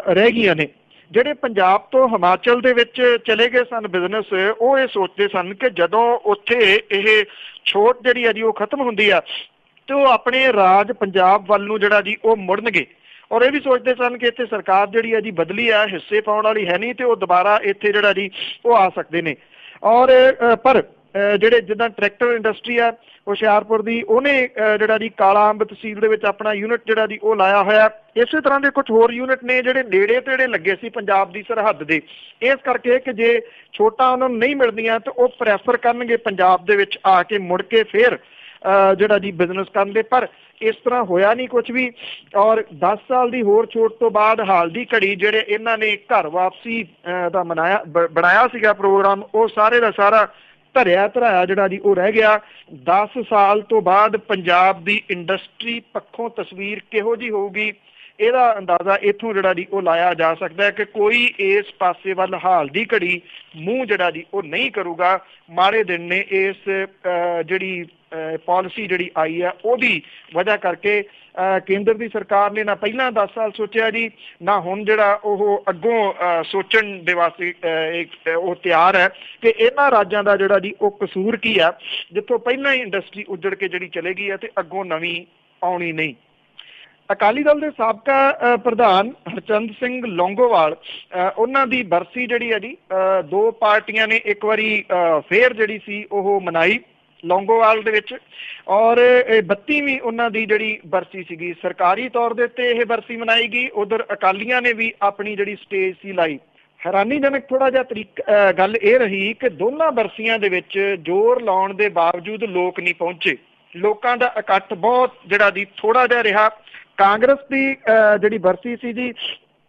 ਰਹਿ ਗਈਆਂ ਨੇ। ਜਿਹੜੇ ਪੰਜਾਬ ਤੋਂ ਹਿਮਾਚਲ ਦੇ ਵਿੱਚ ਚਲੇ ਗਏ ਸਨ ਬਿਜ਼ਨਸ, ਉਹ ਇਹ ਸੋਚਦੇ ਸਨ ਕਿ ਜਦੋਂ ਉੱਥੇ ਇਹ ਛੋਟ ਜਿਹੜੀ ਹੈ ਜੀ ਉਹ ਖਤਮ ਹੁੰਦੀ ਆ ਤੇ ਉਹ ਆਪਣੇ ਰਾਜ ਪੰਜਾਬ ਵੱਲ ਨੂੰ ਜਿਹੜਾ ਜੀ ਉਹ ਮੁੜਨਗੇ। ਔਰ ਇਹ ਵੀ ਸੋਚਦੇ ਸਨ ਕਿ ਇੱਥੇ ਸਰਕਾਰ ਜਿਹੜੀ ਹੈ ਜੀ ਬਦਲੀ ਆ, ਹਿੱਸੇ ਪਾਉਣ ਵਾਲੀ ਹੈ ਨਹੀਂ ਤੇ ਉਹ ਦੁਬਾਰਾ ਇੱਥੇ ਜਿਹੜਾ ਜੀ ਉਹ ਆ ਸਕਦੇ ਨੇ। ਔਰ ਪਰ ਜਿਹੜੇ ਜਿੱਦਾਂ ਟਰੈਕਟਰ ਇੰਡਸਟਰੀ ਆ ਹੁਸ਼ਿਆਰਪੁਰ ਦੀ, ਉਹਨੇ ਜਿਹੜਾ ਜੀ ਕਾਲਾ ਅੰਬ ਤਹਿਸੀਲ ਦੇ ਵਿੱਚ ਆਪਣਾ ਯੂਨਿਟ ਜਿਹੜਾ ਜੀ ਉਹ ਲਾਇਆ ਹੋਇਆ। ਇਸੇ ਤਰ੍ਹਾਂ ਦੇ ਕੁਝ ਹੋਰ ਯੂਨਿਟ ਨੇ ਜਿਹੜੇ ਨੇੜੇ ਤੇੜੇ ਲੱਗੇ ਸੀ ਪੰਜਾਬ ਦੀ ਸਰਹੱਦ ਦੇ, ਇਸ ਕਰਕੇ ਕਿ ਜੇ ਛੋਟਾਂ ਉਹਨਾਂ ਨੂੰ ਨਹੀਂ ਮਿਲਦੀਆਂ ਤਾਂ ਉਹ ਪ੍ਰੈਫਰ ਕਰਨਗੇ ਪੰਜਾਬ ਦੇ ਵਿੱਚ ਆ ਕੇ ਮੁੜ ਕੇ ਫੇਰ ਜਿਹੜਾ ਜੀ ਬਿਜ਼ਨਸ ਕਰਨ ਦੇ। ਪਰ ਇਸ ਤਰ੍ਹਾਂ ਹੋਇਆ ਨਹੀਂ ਕੁਝ ਵੀ। ਔਰ 10 ਸਾਲ ਦੀ ਹੋਰ ਛੋਟ ਤੋਂ ਬਾਅਦ ਹਾਲ ਦੀ ਘੜੀ ਜਿਹੜੇ ਇਹਨਾਂ ਨੇ ਘਰ ਵਾਪਸੀ ਦਾ ਬਣਾਇਆ ਸੀਗਾ ਪ੍ਰੋਗਰਾਮ, ਉਹ ਸਾਰੇ ਦਾ ਸਾਰਾ ਧਰਾਇਆ ਜਿਹੜਾ ਜੀ ਉਹ ਰਹਿ ਗਿਆ। 10 ਸਾਲ ਤੋਂ ਬਾਅਦ ਪੰਜਾਬ ਦੀ ਇੰਡਸਟਰੀ ਪੱਖੋਂ ਤਸਵੀਰ ਕਿਹੋ ਜਿਹੀ ਹੋਊਗੀ ਇਹਦਾ ਅੰਦਾਜ਼ਾ ਇੱਥੋਂ ਜਿਹੜਾ ਜੀ ਉਹ ਲਾਇਆ ਜਾ ਸਕਦਾ ਹੈ ਕਿ ਕੋਈ ਇਸ ਪਾਸੇ ਵੱਲ ਹਾਲ ਦੀ ਘੜੀ ਮੂੰਹ ਜਿਹੜਾ ਜੀ ਉਹ ਨਹੀਂ ਕਰੂਗਾ। ਮਾੜੇ ਦਿਨ ਨੇ ਇਸ ਜਿਹੜੀ ਪਾਲਿਸੀ ਜਿਹੜੀ ਆਈ ਆ ਉਹਦੀ ਵਜ੍ਹਾ ਕਰਕੇ। ਕੇਂਦਰ ਦੀ ਸਰਕਾਰ ਨੇ ਨਾ ਪਹਿਲਾਂ 10 ਸਾਲ ਸੋਚਿਆ ਜੀ, ਨਾ ਹੁਣ ਜਿਹੜਾ ਉਹ ਅੱਗੋਂ ਸੋਚਣ ਦੇ ਵਾਸਤੇ ਉਹ ਤਿਆਰ ਹੈ ਕਿ ਇਹਨਾਂ ਰਾਜਾਂ ਦਾ ਜਿਹੜਾ ਜੀ ਉਹ ਕਸੂਰ ਕੀ ਆ, ਜਿੱਥੋਂ ਪਹਿਲਾਂ ਹੀ ਇੰਡਸਟਰੀ ਉੱਜੜ ਕੇ ਜਿਹੜੀ ਚਲੇਗੀ ਹੈ ਤੇ ਅੱਗੋਂ ਨਵੀਂ ਆਉਣੀ ਨਹੀਂ। ਅਕਾਲੀ ਦਲ ਦੇ ਸਾਬਕਾ ਪ੍ਰਧਾਨ ਹਰਚੰਦ ਸਿੰਘ ਲੌਂਗੋਵਾਲ, ਉਹਨਾਂ ਦੀ ਬਰਸੀ ਜਿਹੜੀ ਹੈ ਜੀ, ਦੋ ਪਾਰਟੀਆਂ ਨੇ ਇੱਕ ਵਾਰੀ ਫੇਰ ਜਿਹੜੀ ਸੀ ਉਹ ਮਨਾਈ ਲੌਂਗੋਵਾਲ ਦੇ ਵਿੱਚ, ਔਰ 32ਵੀਂ ਉਹਨਾਂ ਦੀ ਜਿਹੜੀ ਬਰਸੀ ਸੀਗੀ। ਸਰਕਾਰੀ ਤੌਰ ਦੇ ਉੱਤੇ ਇਹ ਬਰਸੀ ਮਨਾਈ ਗਈ, ਉਧਰ ਅਕਾਲੀਆਂ ਨੇ ਵੀ ਆਪਣੀ ਜਿਹੜੀ ਸਟੇਜ ਸੀ ਲਾਈ। ਹੈਰਾਨੀਜਨਕ ਥੋੜਾ ਜਿਹਾ ਗੱਲ ਇਹ ਰਹੀ ਕਿ ਦੋਨਾਂ ਬਰਸੀਆਂ ਦੇ ਵਿੱਚ ਜ਼ੋਰ ਲਾਉਣ ਦੇ ਬਾਵਜੂਦ ਲੋਕ ਨਹੀਂ ਪਹੁੰਚੇ। ਲੋਕਾਂ ਦਾ ਇਕੱਠ ਬਹੁਤ ਜਿਹੜਾ ਜੀ ਥੋੜਾ ਜਿਹਾ ਰਿਹਾ। ਕਾਂਗਰਸ ਦੀ ਜਿਹੜੀ ਬਰਸੀ ਸੀ ਜੀ,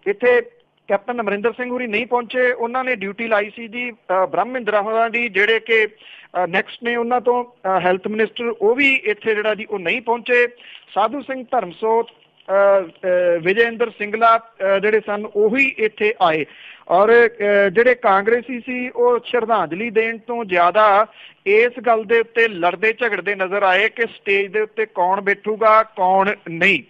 ਇੱਥੇ ਕੈਪਟਨ ਅਮਰਿੰਦਰ ਸਿੰਘ ਹੋਰੀ ਨਹੀਂ ਪਹੁੰਚੇ। ਉਹਨਾਂ ਨੇ ਡਿਊਟੀ ਲਾਈ ਸੀ ਜੀ ਬ੍ਰਹਮ ਮਹਿੰਦਰਾ ਹੋਰਾਂ ਦੀ, ਜਿਹੜੇ ਕਿ ਨੈਕਸਟ ਨੇ ਉਹਨਾਂ ਤੋਂ ਹੈਲਥ ਮਿਨਿਸਟਰ, ਉਹ ਵੀ ਇੱਥੇ ਜਿਹੜਾ ਜੀ ਉਹ ਨਹੀਂ ਪਹੁੰਚੇ। ਸਾਧੂ ਸਿੰਘ ਧਰਮਸੋਤ, ਵਿਜੇ ਇੰਦਰ ਸਿੰਗਲਾ ਜਿਹੜੇ ਸਨ ਉਹੀ ਇੱਥੇ ਆਏ, ਔਰ ਜਿਹੜੇ ਕਾਂਗਰਸੀ ਸੀ ਉਹ ਸ਼ਰਧਾਂਜਲੀ ਦੇਣ ਤੋਂ ਜ਼ਿਆਦਾ ਇਸ ਗੱਲ ਦੇ ਉੱਤੇ ਲੜਦੇ ਝਗੜਦੇ ਨਜ਼ਰ ਆਏ ਕਿ ਸਟੇਜ ਦੇ ਉੱਤੇ ਕੌਣ ਬੈਠੂਗਾ ਕੌਣ ਨਹੀਂ।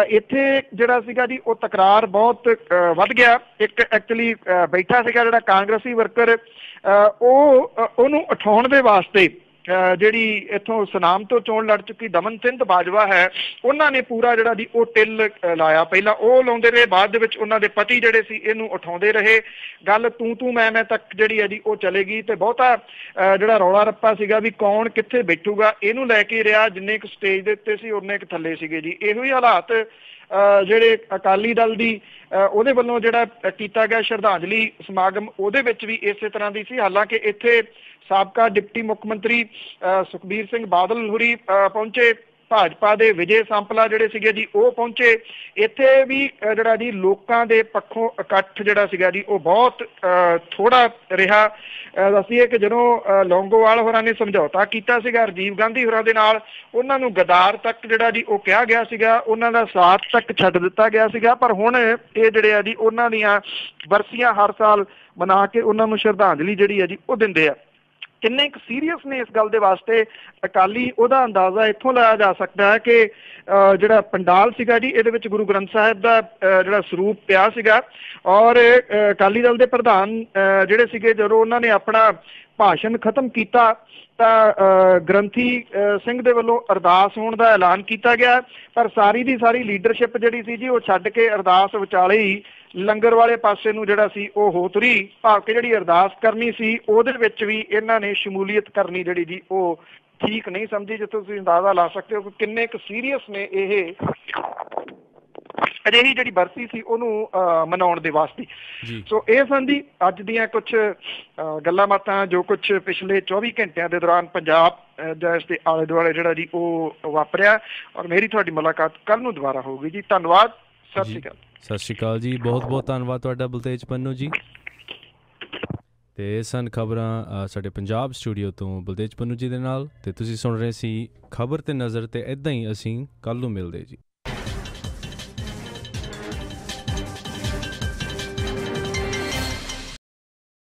ਇੱਥੇ ਜਿਹੜਾ ਸੀਗਾ ਜੀ ਉਹ ਤਕਰਾਰ ਬਹੁਤ ਵੱਧ ਗਿਆ। ਇੱਕ ਐਕਚੁਅਲੀ ਬੈਠਾ ਸੀਗਾ ਜਿਹੜਾ ਕਾਂਗਰਸੀ ਵਰਕਰ, ਉਹਨੂੰ ਉਠਾਉਣ ਦੇ ਵਾਸਤੇ ਜਿਹੜੀ ਇੱਥੋਂ ਸੁਨਾਮ ਤੋਂ ਚੋਣ ਲੜ ਚੁੱਕੀ ਦਮਨ ਚੰਦ ਬਾਜਵਾ ਹੈ, ਉਹਨਾਂ ਨੇ ਪੂਰਾ ਜਿਹੜਾ ਜੀ ਉਹ ਟਿੱਲ ਲਾਇਆ। ਪਹਿਲਾਂ ਉਹ ਲਾਉਂਦੇ ਰਹੇ, ਬਾਅਦ ਦੇ ਵਿੱਚ ਉਹਨਾਂ ਦੇ ਪਤੀ ਜਿਹੜੇ ਸੀ ਇਹਨੂੰ ਉਠਾਉਂਦੇ ਰਹੇ। ਗੱਲ ਤੂੰ ਮੈਂ ਤੱਕ ਜਿਹੜੀ ਹੈ ਜੀ ਉਹ ਚਲੇਗੀ ਤੇ ਬਹੁਤਾ ਜਿਹੜਾ ਰੌਲਾ ਰੱਪਾ ਸੀਗਾ ਵੀ ਕੌਣ ਕਿੱਥੇ ਬੈਠੂਗਾ ਇਹਨੂੰ ਲੈ ਕੇ ਰਿਹਾ। ਜਿੰਨੇ ਕੁ ਸਟੇਜ ਦੇ ਉੱਤੇ ਸੀ ਉਨੇ ਕੁ ਥੱਲੇ ਸੀਗੇ ਜੀ। ਇਹੋ ਹੀ ਹਾਲਾਤ ਜਿਹੜੇ ਅਕਾਲੀ ਦਲ ਦੀ ਉਹਦੇ ਵੱਲੋਂ ਜਿਹੜਾ ਕੀਤਾ ਗਿਆ ਸ਼ਰਧਾਂਜਲੀ ਸਮਾਗਮ, ਉਹਦੇ ਵਿੱਚ ਵੀ ਇਸੇ ਤਰ੍ਹਾਂ ਦੀ ਸੀ। ਹਾਲਾਂਕਿ ਇੱਥੇ ਸਾਬਕਾ ਡਿਪਟੀ ਮੁੱਖ ਮੰਤਰੀ ਸੁਖਬੀਰ ਸਿੰਘ ਬਾਦਲ ਹੋਰੀ ਪਹੁੰਚੇ, ਭਾਜਪਾ ਦੇ ਵਿਜੇ ਸਾਂਪਲਾ ਜਿਹੜੇ ਸੀਗੇ ਜੀ ਉਹ ਪਹੁੰਚੇ। ਇੱਥੇ ਵੀ ਜਿਹੜਾ ਜੀ ਲੋਕਾਂ ਦੇ ਪੱਖੋਂ ਇਕੱਠ ਜਿਹੜਾ ਸੀਗਾ ਜੀ ਉਹ ਬਹੁਤ ਥੋੜਾ ਰਿਹਾ। ਦੱਸੀਏ ਕਿ ਜਦੋਂ ਲੌਂਗੋਵਾਲ ਹੋਰਾਂ ਨੇ ਸਮਝੌਤਾ ਕੀਤਾ ਸੀਗਾ ਰਾਜੀਵ ਗਾਂਧੀ ਹੋਰਾਂ ਦੇ ਨਾਲ, ਉਹਨਾਂ ਨੂੰ ਗਦਾਰ ਤੱਕ ਜਿਹੜਾ ਜੀ ਉਹ ਕਿਹਾ ਗਿਆ ਸੀਗਾ, ਉਹਨਾਂ ਦਾ ਸਾਥ ਤੱਕ ਛੱਡ ਦਿੱਤਾ ਗਿਆ ਸੀਗਾ। ਪਰ ਹੁਣ ਇਹ ਜਿਹੜੇ ਆ ਜੀ ਉਹਨਾਂ ਦੀਆਂ ਬਰਸੀਆਂ ਹਰ ਸਾਲ ਮਨਾ ਕੇ ਉਹਨਾਂ ਨੂੰ ਸ਼ਰਧਾਂਜਲੀ ਜਿਹੜੀ ਹੈ ਜੀ ਉਹ ਦਿੰਦੇ ਆ। ਕਿੰਨੇ ਕੁ ਸੀਰੀਅਸ ਨੇ ਇਸ ਗੱਲ ਦੇ ਵਾਸਤੇ ਅਕਾਲੀ, ਉਹਦਾ ਅੰਦਾਜ਼ਾ ਇੱਥੋਂ ਲਾਇਆ ਜਾ ਸਕਦਾ ਹੈ ਕਿ ਜਿਹੜਾ ਪੰਡਾਲ ਸੀਗਾ ਜੀ ਇਹਦੇ ਵਿੱਚ ਗੁਰੂ ਗ੍ਰੰਥ ਸਾਹਿਬ ਦਾ ਜਿਹੜਾ ਸਰੂਪ ਪਿਆ ਸੀਗਾ, ਔਰ ਅਕਾਲੀ ਦਲ ਦੇ ਪ੍ਰਧਾਨ ਜਿਹੜੇ ਸੀਗੇ ਜਦੋਂ ਉਹਨਾਂ ਨੇ ਆਪਣਾ ਭਾਸ਼ਣ ਖਤਮ ਕੀਤਾ ਤਾਂ ਗ੍ਰੰਥੀ ਸਿੰਘ ਦੇ ਵੱਲੋਂ ਅਰਦਾਸ ਹੋਣ ਦਾ ਐਲਾਨ ਕੀਤਾ ਗਿਆ। ਪਰ ਸਾਰੀ ਦੀ ਸਾਰੀ ਲੀਡਰਸ਼ਿਪ ਜਿਹੜੀ ਸੀ ਜੀ ਉਹ ਛੱਡ ਕੇ ਅਰਦਾਸ ਵਿਚਾਲੇ ਹੀ ਲੰਗਰ ਵਾਲੇ ਪਾਸੇ ਨੂੰ ਜਿਹੜਾ ਸੀ ਉਹ ਹੋ ਤੁਰੀ। ਭਾਵ ਕਿ ਜਿਹੜੀ ਅਰਦਾਸ ਕਰਨੀ ਸੀ ਉਹਦੇ ਵਿੱਚ ਵੀ ਇਹਨਾਂ ਨੇ ਸ਼ਮੂਲੀਅਤ ਕਰਨੀ ਜਿਹੜੀ ਜੀ ਉਹ ਠੀਕ ਨਹੀਂ ਸਮਝੀ। ਜਿੱਥੋਂ ਤੁਸੀਂ ਅੰਦਾਜ਼ਾ ਲਾ ਸਕਦੇ ਹੋ ਕਿ ਕਿੰਨੇ ਕੁ ਸੀਰੀਅਸ ਨੇ ਇਹ ਅਜਿਹੀ ਜਿਹੜੀ ਬਰਸੀ ਸੀ ਉਹਨੂੰ ਮਨਾਉਣ ਦੇ ਵਾਸਤੇ। ਸੋ ਇਹ ਸਨ ਜੀ ਅੱਜ ਦੀਆਂ ਕੁਝ ਗੱਲਾਂ ਬਾਤਾਂ ਜੋ ਕੁਝ ਪਿਛਲੇ 24 ਘੰਟਿਆਂ ਦੇ ਦੌਰਾਨ ਪੰਜਾਬ ਜਾਂ ਇਸ ਦੇ ਆਲੇ ਦੁਆਲੇ ਜਿਹੜਾ ਜੀ ਉਹ ਵਾਪਰਿਆ। ਔਰ ਮੇਰੀ ਤੁਹਾਡੀ ਮੁਲਾਕਾਤ ਕੱਲ੍ਹ ਨੂੰ ਦੁਬਾਰਾ ਹੋਊਗੀ ਜੀ। ਧੰਨਵਾਦ, ਸਤਿ ਸ਼੍ਰੀ ਅਕਾਲ। ਸਤਿ ਸ਼੍ਰੀ ਅਕਾਲ ਜੀ, ਬਹੁਤ ਬਹੁਤ ਧੰਨਵਾਦ ਤੁਹਾਡਾ ਬਲਤੇਜ ਪੰਨੂ ਜੀ। ਤੇ ਇਹ ਸਨ ਖਬਰਾਂ ਸਾਡੇ ਪੰਜਾਬ ਸਟੂਡੀਓ ਤੋਂ ਬਲਤੇਜ ਪੰਨੂ ਜੀ ਦੇ ਨਾਲ। ਤੇ ਤੁਸੀਂ ਸੁਣ ਰਹੇ ਸੀ ਖਬਰ ਤੇ ਨਜ਼ਰ, ਤੇ ਇੱਦਾਂ ਹੀ ਅਸੀਂ ਕੱਲ੍ਹ ਨੂੰ ਮਿਲਦੇ ਜੀ।